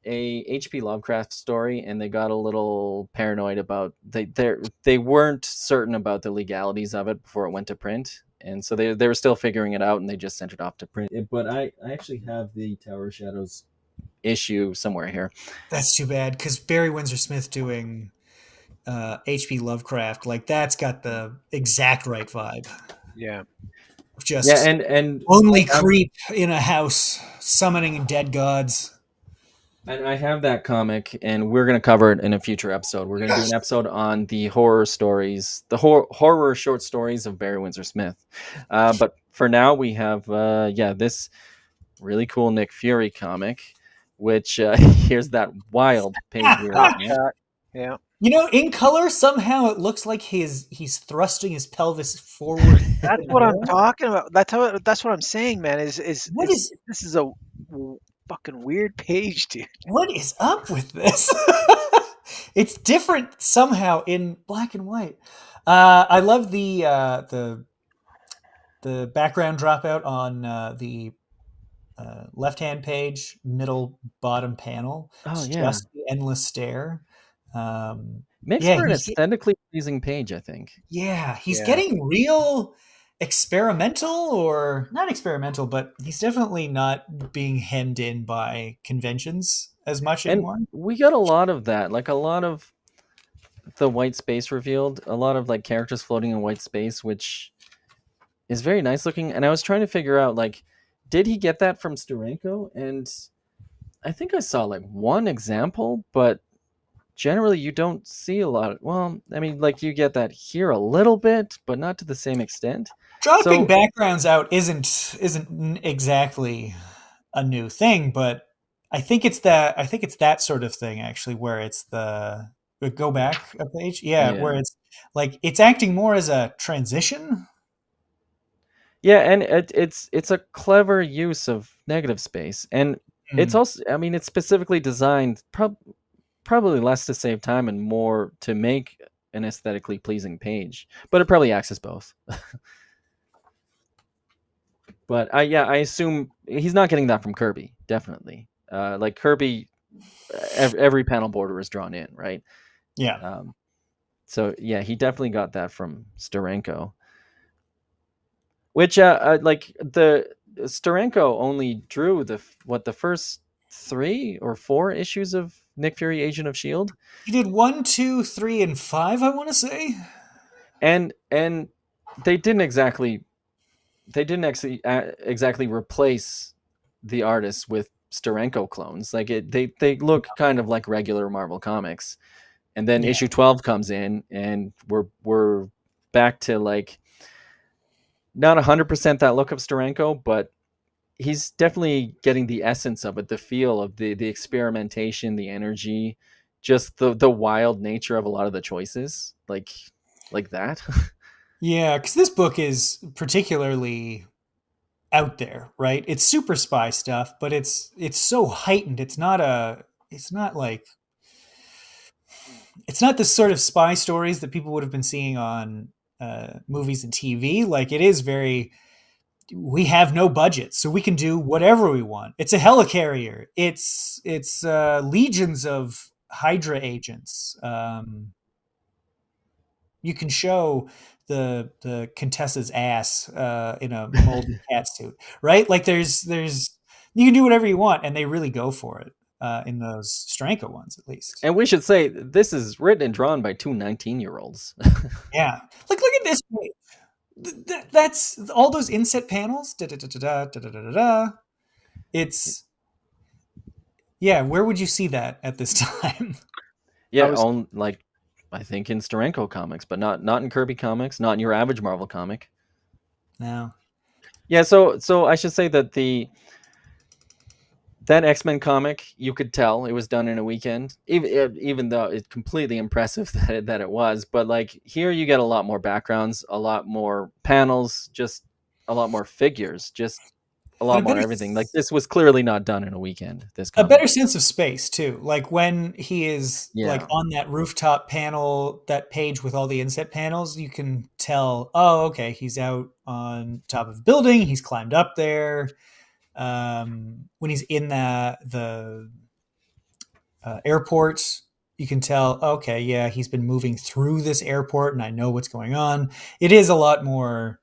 a H.P. Lovecraft story, and they got a little paranoid about they weren't certain about the legalities of it before it went to print, and so they were still figuring it out, and they just sent it off to print. But I actually have the Tower of Shadows issue somewhere here. That's too bad, because Barry Windsor-Smith doing H.P. Lovecraft, like, that's got the exact right vibe. Yeah. Yeah, Just and lonely creep in a house summoning dead gods. And I have that comic, and we're going to cover it in a future episode. We're going to do an episode on the horror stories, the horror short stories of Barry Windsor-Smith. But for now, we have, this really cool Nick Fury comic, which here's that wild page we were Hot looking at. shot. Yeah. In color, somehow it looks like he's thrusting his pelvis forward. That's what I'm talking about. That's what I'm saying, man. What is This is a fucking weird page, dude. what is up with this? It's different somehow in black and white. I love the background dropout on the left-hand page, middle bottom panel. Oh, It's yeah. just the endless stare. Makes Yeah, for an aesthetically pleasing page, I think. he's Yeah. getting real experimental, or not experimental, but he's definitely not being hemmed in by conventions as much And anymore. we got a lot of that, like a lot of the white space revealed, a lot of like characters floating in white space, which is very nice looking. And I was trying to figure out, like, did he get that from Steranko? And I think I saw like one example, but generally you don't see a lot. Well, I mean, like, you get that here a little bit, but not to the same extent. Dropping So backgrounds out isn't exactly a new thing, but I think it's that sort of thing, actually, where it's the go back a page, yeah, where it's like it's acting more as a transition. yeah, and it's a clever use of negative space, and it's also, I mean, it's specifically designed probably less to save time and more to make an aesthetically pleasing page, but it probably acts as both. But I assume he's not getting that from Kirby. Definitely, like Kirby, every panel border is drawn in, right? Yeah. Um, so yeah, he definitely got that from Steranko. Which like the Steranko only drew the first 3 or 4 issues of Nick Fury Agent of Shield, He did 1, 2, 3, and 5, I want to say. and they didn't exactly exactly replace the artists with Steranko clones. Like they look kind of like regular Marvel comics, and then Yeah. issue 12 comes in, and we're back to like not 100% that look of Steranko, but he's definitely getting the essence of it, the feel of the experimentation, the energy, just the wild nature of a lot of the choices, like that. Yeah, because this book is particularly out there, right? It's super spy stuff, but it's so heightened. It's not like it's not the sort of spy stories that people would have been seeing on movies and TV. Like it is very we have no budget, so we can do whatever we want. It's a helicarrier. It's legions of Hydra agents. You can show the Contessa's ass in a moldy cat suit, right? Like there's you can do whatever you want, and they really go for it in those Stranka ones, at least. And we should say this is written and drawn by two 19-year-olds. Yeah, like look at this. That's all those inset panels. Da, da, da, da, da, da, da, da, da. It's yeah. Where would you see that at this time? I Yeah, was on like I think in Steranko comics, but not in Kirby comics, not in your average Marvel comic. No. Yeah, so I should say that the that X-Men comic, you could tell it was done in a weekend, even though it's completely impressive that it was. But like here, you get a lot more backgrounds, a lot more panels, just a lot more figures, just a And lot more everything. Like this was clearly not done in a weekend. This a better comic, sense of space too. Like when he is like yeah, on that rooftop panel, that page with all the inset panels, you can tell, oh, okay, he's out on top of a building. He's climbed up there. When he's in the airport, you can tell, okay, yeah, he's been moving through this airport, and I know what's going on. It is a lot more.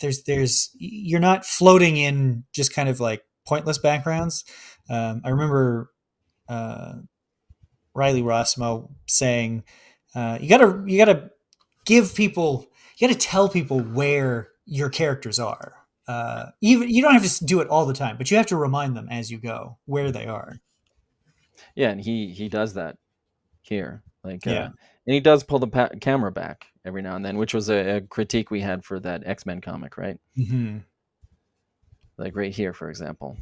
There's you're not floating in just kind of like pointless backgrounds. I remember uh, Riley Rossmo saying, you gotta give people, you gotta tell people where your characters are. Even you don't have to do it all the time, but you have to remind them as you go where they are. yeah, and he does that here, like, Yeah. and he does pull the camera back every now and then, which was a critique we had for that X-Men comic, right? Hmm. Like right here, for example.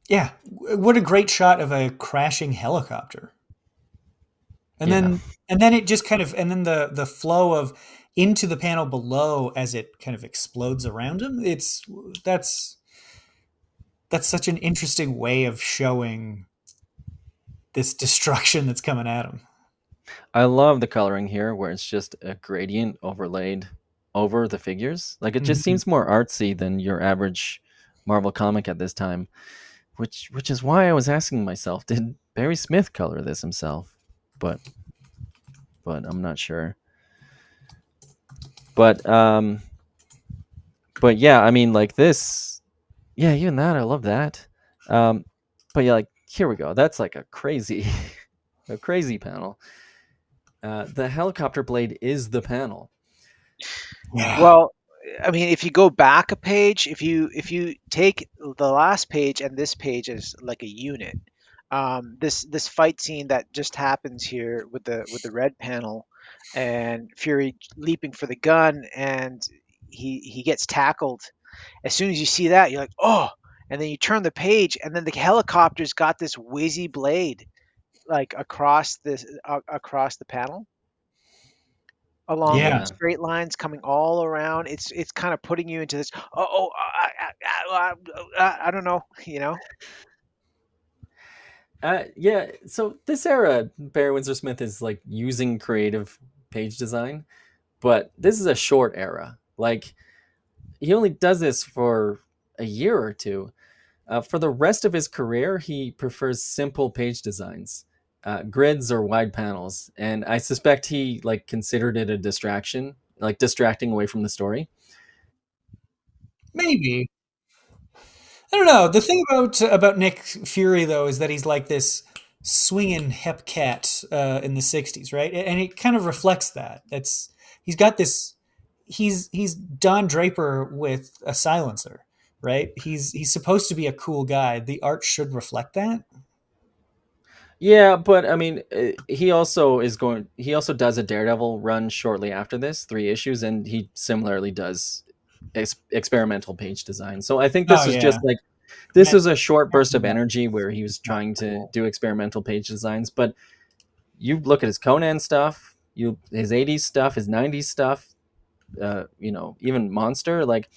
Yeah. What a great shot of a crashing helicopter. And Yeah, then it just kind of and then the flow of into the panel below as it kind of explodes around him. That's that's such an interesting way of showing this destruction that's coming at him. I love the coloring here, where it's just a gradient overlaid over the figures. Like it just Mhm. seems more artsy than your average Marvel comic at this time, which is why I was asking myself, did Barry Smith color this himself? But I'm not sure. But but yeah, I mean, like this, yeah, even that, I love that. Um, but yeah, like here we go. That's like a crazy, a crazy panel. The helicopter blade is the panel. Yeah. well, I mean, if you go back a page, if you take the last page and this page as like a unit, this fight scene that just happens here with the red panel, and Fury leaping for the gun, and he gets tackled. As soon as you see that, you're like, oh, and then you turn the page, and then the helicopter's got this whizzy blade like across the panel, along in Yeah. Yeah, straight lines coming all around. It's kind of putting you into this. Oh, I don't know. You know. yeah. So this era, Barry Windsor-Smith is like using creative page design, but this is a short era. Like he only does this for a year or two. For the rest of his career, he prefers simple page designs, grids or wide panels, and I suspect he like considered it a distraction, like distracting away from the story. Maybe. I don't know. The thing about Nick Fury though is that he's like this swinging hep cat in the '60s, right? And it kind of reflects that. That's he's got this. He's Don Draper with a silencer, right? He's supposed to be a cool guy. The art should reflect that. Yeah, but I mean, he also is going. He also does a Daredevil run shortly after this, 3 issues, and he similarly does experimental page design. So I think Oh this was yeah, just like this Matt, was a short Matt burst of Murdock energy where he was is not trying to cool. do experimental page designs. But you look at his Conan stuff, you his '80s stuff, his '90s stuff, even Monster. Like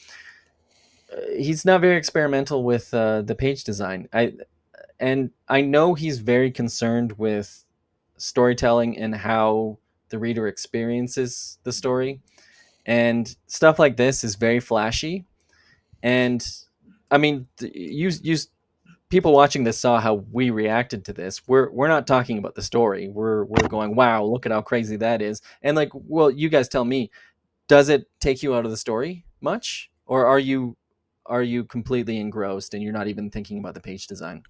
he's not very experimental with the page design. I know he's very concerned with storytelling and how the reader experiences the story, and stuff like this is very flashy. And I mean, you people watching this saw how we reacted to this. We're not talking about the story. We're going, wow, look at how crazy that is. And like, well, you guys tell me, does it take you out of the story much, or are you completely engrossed and you're not even thinking about the page design?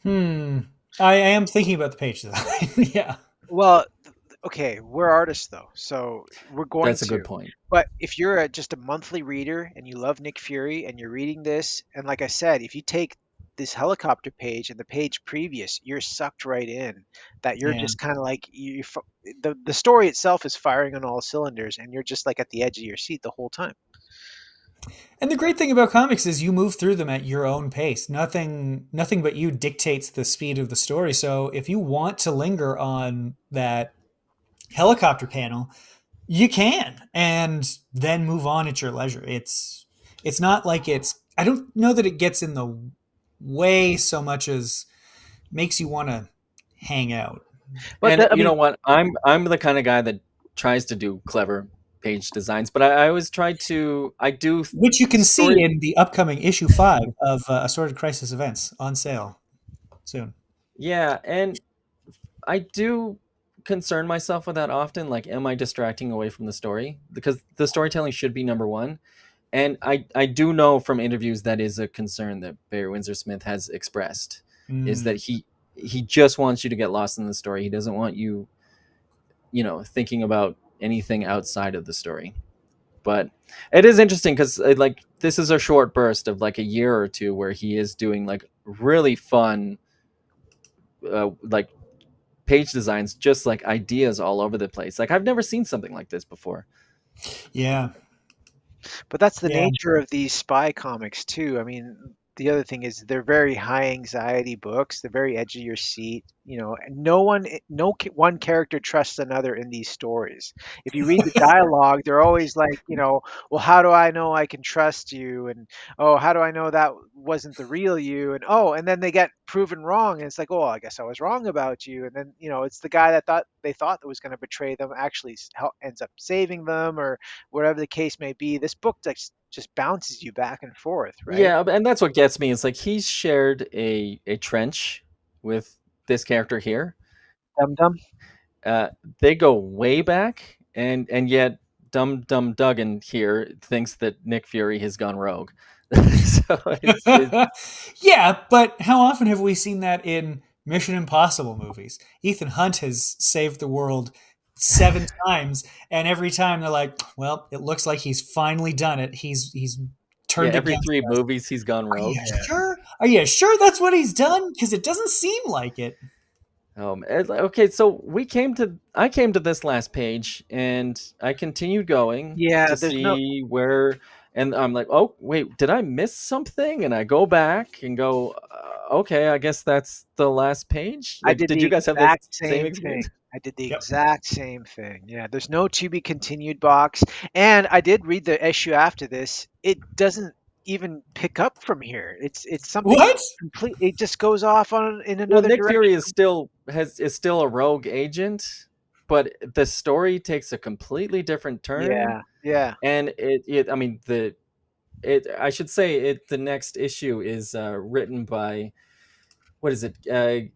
Hmm. I am thinking about the page design. Yeah. Well, okay, we're artists though, so we're going That's a good to. point. But if you're just a monthly reader and you love Nick Fury and you're reading this, and like I said, if you take this helicopter page and the page previous, you're sucked right in. That you're Yeah. just kind of like the story itself is firing on all cylinders, and you're just like at the edge of your seat the whole time. And the great thing about comics is you move through them at your own pace. Nothing but you dictates the speed of the story. So if you want to linger on that helicopter panel, you can and then move on at your leisure. It's not like it's I don't know that it gets in the way so much as makes you want to hang out. But And that, I you know mean, what? I'm the kind of guy that tries to do clever page designs, but I always try to. I do Which you can see story. in the upcoming issue 5 of Assorted Crisis Events on sale soon. Yeah, and I do concern myself with that often. Like, am I distracting away from the story? Because the storytelling should be number one. And I do know from interviews that is a concern that Barry Windsor-Smith has expressed, is Mm. that he just wants you to get lost in the story. He doesn't want you, thinking about anything outside of the story. But it is interesting because like this is a short burst of like a year or two where he is doing like really fun, like page designs, just like ideas all over the place. Like I've never seen something like this before. Yeah. But that's the Yeah. nature of these spy comics too. I mean, the other thing is they're very high anxiety books. They're very edge of your seat. You know, and one character trusts another in these stories. If you read the dialogue, they're always like, well, how do I know I can trust you? And oh, how do I know that wasn't the real you? And oh, and then they get proven wrong, and it's like, oh, I guess I was wrong about you. And then it's the guy that thought that was going to betray them actually ends up saving them, or whatever the case may be. This book just bounces you back and forth, right? Yeah, and that's what gets me. It's like he's shared a trench with this character here. Dum dum. Uh, they go way back, and yet Dum Duggan here thinks that Nick Fury has gone rogue. So it's Yeah, but how often have we seen that in Mission Impossible movies? Ethan Hunt has saved the world 7 times, and every time they're like, "Well, it looks like he's finally done it. He's yeah. turned Every against three us." movies he's gone Are you rogue. Yeah. sure? Are you sure that's what he's done? Because it doesn't seem like it. Okay, so I came to this last page, and I continued going Yeah, to there's no see where, and I'm like, oh wait, did I miss something? And I go back and go, okay, I guess that's the last page. I Like, did did the you guys have this exact same same experience? thing. I did the Yep. exact same thing. Yeah, there's no to be continued box. And I did read the issue after this. It doesn't even pick up from here. It's something What? complete. It just goes off on in Well, another Nick Fury direction. is still a rogue agent, but the story takes a completely different turn, Yeah, yeah. and I mean, I should say it. The next issue is written by, what is it?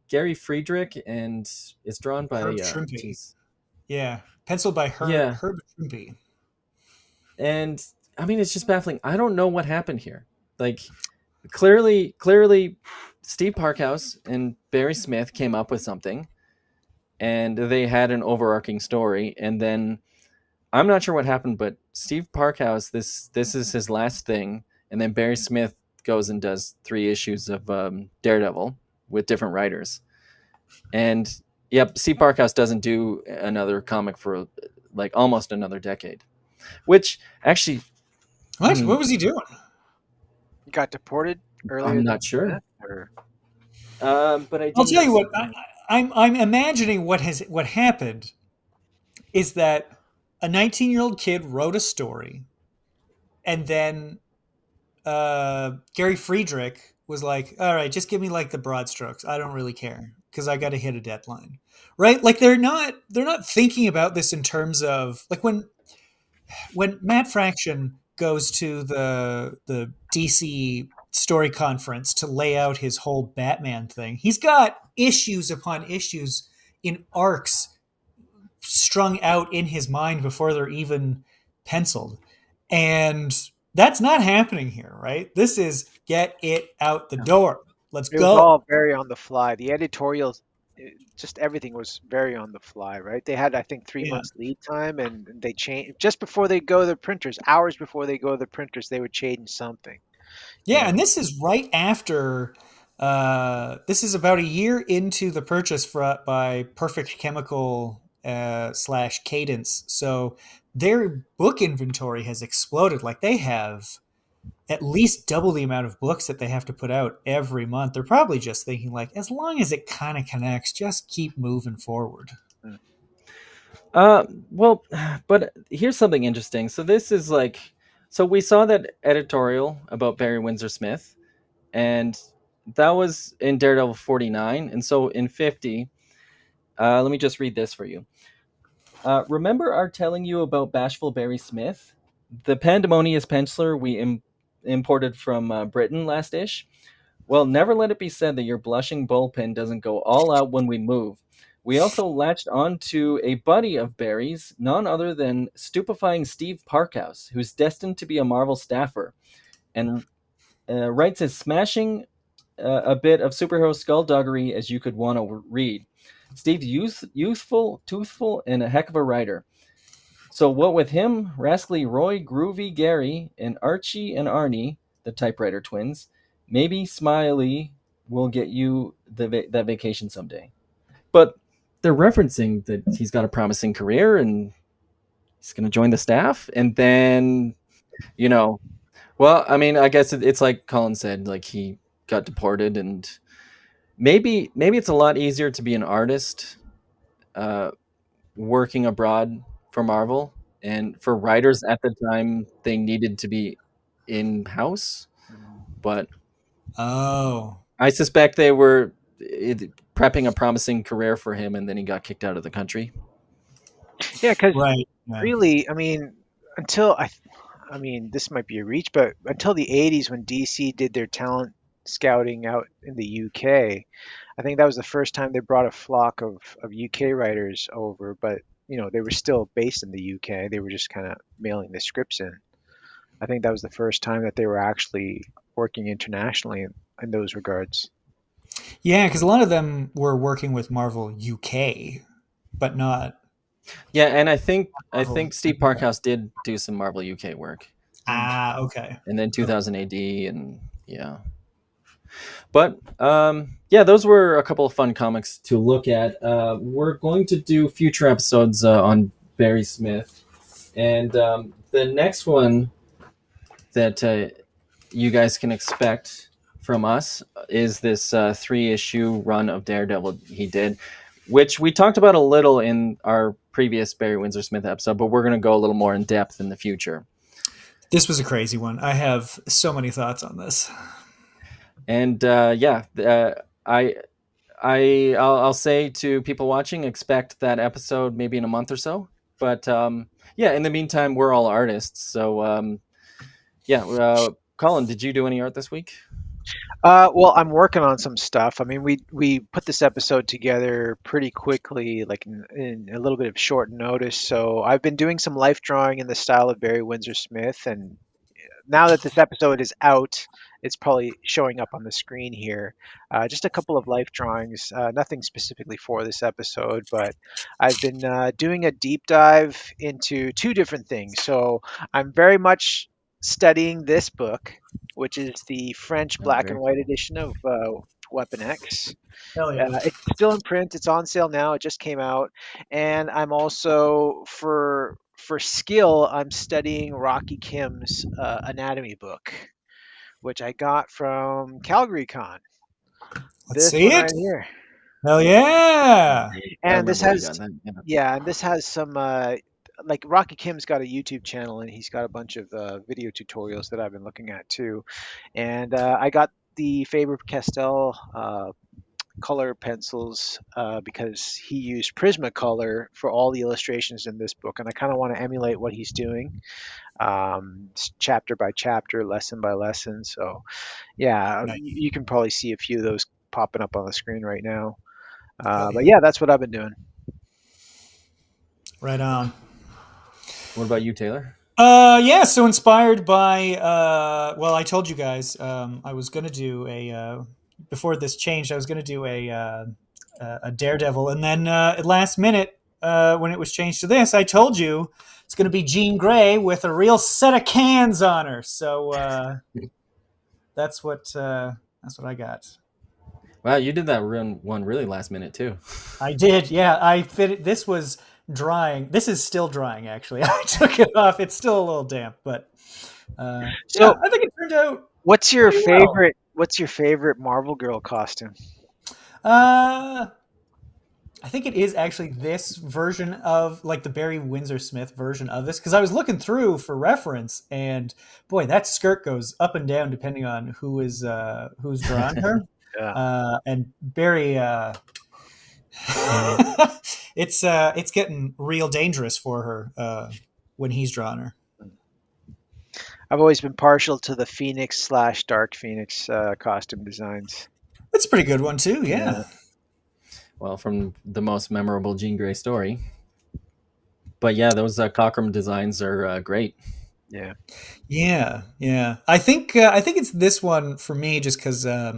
Gary Friedrich, and it's drawn by Herb Trimpe. geez, Yeah, penciled by yeah. Herb Trimpe. And I mean, it's just baffling. I don't know what happened here. Like, clearly, Steve Parkhouse and Barry Smith came up with something, and they had an overarching story, and then I'm not sure what happened, but Steve Parkhouse, this is his last thing, and then Barry Smith goes and does 3 issues of Daredevil with different writers, and yep, Steve Parkhouse doesn't do another comic for like almost another decade, which actually, What? What was he doing? He got deported earlier I'm than not sure. that, or But I I'll do tell know you what. something. I'm imagining what happened is that a 19-year-old kid wrote a story, and then Gary Friedrich was like, "All right, just give me like the broad strokes. I don't really care because I got to hit a deadline." Right? Like they're not thinking about this in terms of like when Matt Fraction goes to the DC story conference to lay out his whole Batman thing, he's got issues upon issues in arcs strung out in his mind before they're even penciled. And that's not happening here, right? This is get it out the door. Let's it was go. all very on the fly. The editorials, just everything was very on the fly, right? They had, I think, three Yeah. months lead time, and they changed just before they go to the printers. Hours before they go to the printers, they would change something. You Yeah, and know, this is right after. This is about a year into the purchase by Perfect Chemical slash Cadence. So their book inventory has exploded. Like they have at least double the amount of books that they have to put out every month. They're probably just thinking like, as long as it kind of connects, just keep moving forward. Mm. Well, but here's something interesting. So this is like, so we saw that editorial about Barry Windsor-Smith, and that was in Daredevil 49. And so in 50, let me just read this for you. Remember our telling you about Bashful Barry Smith, the pandemonious penciler we imported from Britain last ish? Well, never let it be said that your blushing bullpen doesn't go all out when we move. We also latched on to a buddy of Barry's, none other than stupefying Steve Parkhouse, who's destined to be a Marvel staffer, and writes as smashing a bit of superhero skullduggery as you could want to read. Steve's youthful, toothful, and a heck of a writer. So what with him, Rascally Roy, Groovy Gary, and Archie and Arnie, the typewriter twins, maybe Smiley will get you that vacation someday. But they're referencing that he's got a promising career and he's going to join the staff, and then you know, well, I mean, I guess it's like Colin said, like he got deported, and maybe it's a lot easier to be an artist uh, working abroad for Marvel, and for writers at the time, they needed to be in house. Mm. But Oh, I suspect they were prepping a promising career for him, and then he got kicked out of the country. Yeah, because right. Yeah. really, I mean, until I mean, this might be a reach, but until the '80s when DC did their talent scouting out in the UK, I think that was the first time they brought a flock of UK writers over. But they were still based in the UK. They were just kind of mailing the scripts in. I think that was the first time that they were actually working internationally in those regards. Yeah, because a lot of them were working with Marvel UK, but not Yeah, and I think Marvel. Steve Parkhouse did do some Marvel UK work, Mm. Ah, okay. and then Okay. 2000 AD, and yeah. But yeah, those were a couple of fun comics to look at. We're going to do future episodes on Barry Smith, and the next one that you guys can expect from us is this 3 issue run of Daredevil he did, which we talked about a little in our previous Barry Windsor Smith episode, but we're going to go a little more in depth in the future. This was a crazy one. I have so many thoughts on this. And yeah, I'll say to people watching, expect that episode maybe in a month or so. But yeah, in the meantime, we're all artists, so Yeah. Colin, did you do any art this week? Well, I'm working on some stuff. I mean, we put this episode together pretty quickly, like in a little bit of short notice. So I've been doing some life drawing in the style of Barry Windsor-Smith, and now that this episode is out, it's probably showing up on the screen here. Just a couple of life drawings, nothing specifically for this episode, but I've been doing a deep dive into two different things. So I'm very much studying this book, which is the French Oh, black and very white cool. edition of Weapon X. Hell yeah. It's still in print. It's on sale now. It just came out, and I'm also for skill. I'm studying Rocky Kim's anatomy book, which I got from Calgary Con. Let's This see one it. right here, Hell Yeah, yeah. I and this remember you has got that. Yeah. yeah, and this has some like Rocky Kim's got a YouTube channel, and he's got a bunch of video tutorials that I've been looking at too, and I got the Faber-Castell color pencils because he used Prismacolor for all the illustrations in this book, and I kind of want to emulate what he's doing, chapter by chapter, lesson by lesson. So yeah, Nice. you can probably see a few of those popping up on the screen right now. Hell But yeah. yeah, that's what I've been doing. Right on. What about you, Taylor? Yeah, so inspired by well, I told you guys I was gonna do a before this changed, I was gonna do a Daredevil, and then at last minute, when it was changed to this, I told you it's gonna be Jean Grey with a real set of cans on her. So that's what I got. Wow, you did that one really last minute too. I did, yeah. I fit. This was drying. This is still drying, actually. I took it off. It's still a little damp, but yeah, So I think it turned out what's your pretty well. favorite? What's your favorite Marvel Girl costume? Uh, I think it is actually this version of like the Barry Windsor-Smith version of this because I was looking through for reference, and boy, that skirt goes up and down depending on who's drawn her. Yeah. And Barry, it's getting real dangerous for her when he's drawn her. I've always been partial to the Phoenix slash Dark Phoenix costume designs. It's a pretty good one too. Yeah. Yeah. Well, from the most memorable Jean Grey story. But yeah, those Cockrum designs are great. Yeah. Yeah, yeah. I think it's this one for me just because I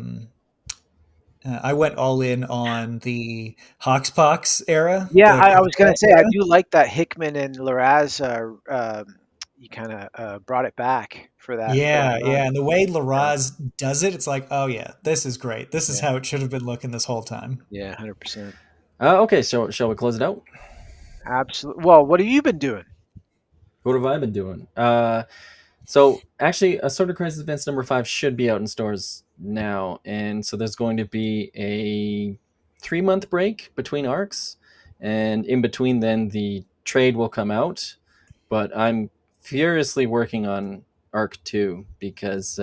went all in on the Hoxpox era, Yeah, the I was gonna Cartel say I era. do like that Hickman and Larraz. You kind of brought it back for that Yeah, yeah. run. And the way Yeah, Laraz does it, it's like, oh yeah, this is great. This is yeah, how it should have been looking this whole time. yeah, 100%. Okay, so shall we close it out? Absolutely. Well, what have you been doing? What have I been doing? So actually, Assorted Crisis Events number 5 should be out in stores now, and so there's going to be a 3-month break between arcs, and in between then the trade will come out. But I'm furiously working on arc 2 because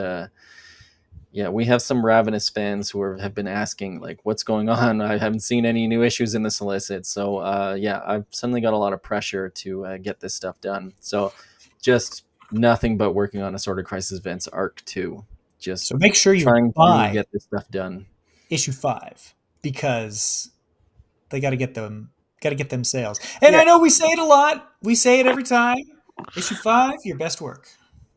yeah, we have some ravenous fans who have been asking like, what's going on? I haven't seen any new issues in the solicit, so yeah, I've suddenly got a lot of pressure to get this stuff done. So just nothing but working on Assorted Crisis Events Arc 2. Just So make sure you trying to buy get this stuff done. issue 5 because they got to get them sales. And Yeah, I know we say it a lot. We say it every time. Issue 5, your best work.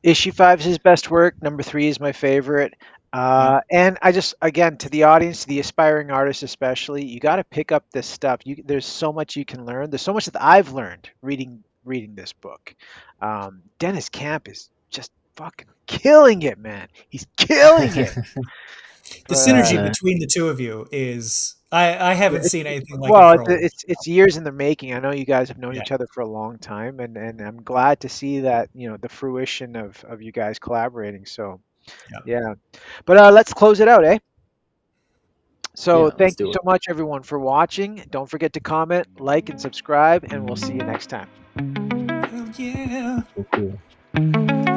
issue 5 is his best work. Number 3 is my favorite. Yeah. And I just, again, to the audience, to the aspiring artists especially, you got to pick up this stuff. There's so much you can learn. There's so much that I've learned reading this book. Dennis Camp is just fucking killing it, man. He's killing it. The But synergy between the two of you is I yeah, haven't seen anything like it well, for a long it's years in the making. I know you guys have known time. each other for a long time, and I'm glad to see that the fruition of you guys collaborating. So Yeah. yeah, but let's close it out, eh? So Yeah, let's thank you do so it. much, everyone, for watching. Don't forget to comment, like, and subscribe, and we'll see you next time. Yeah. Hell yeah. Cool.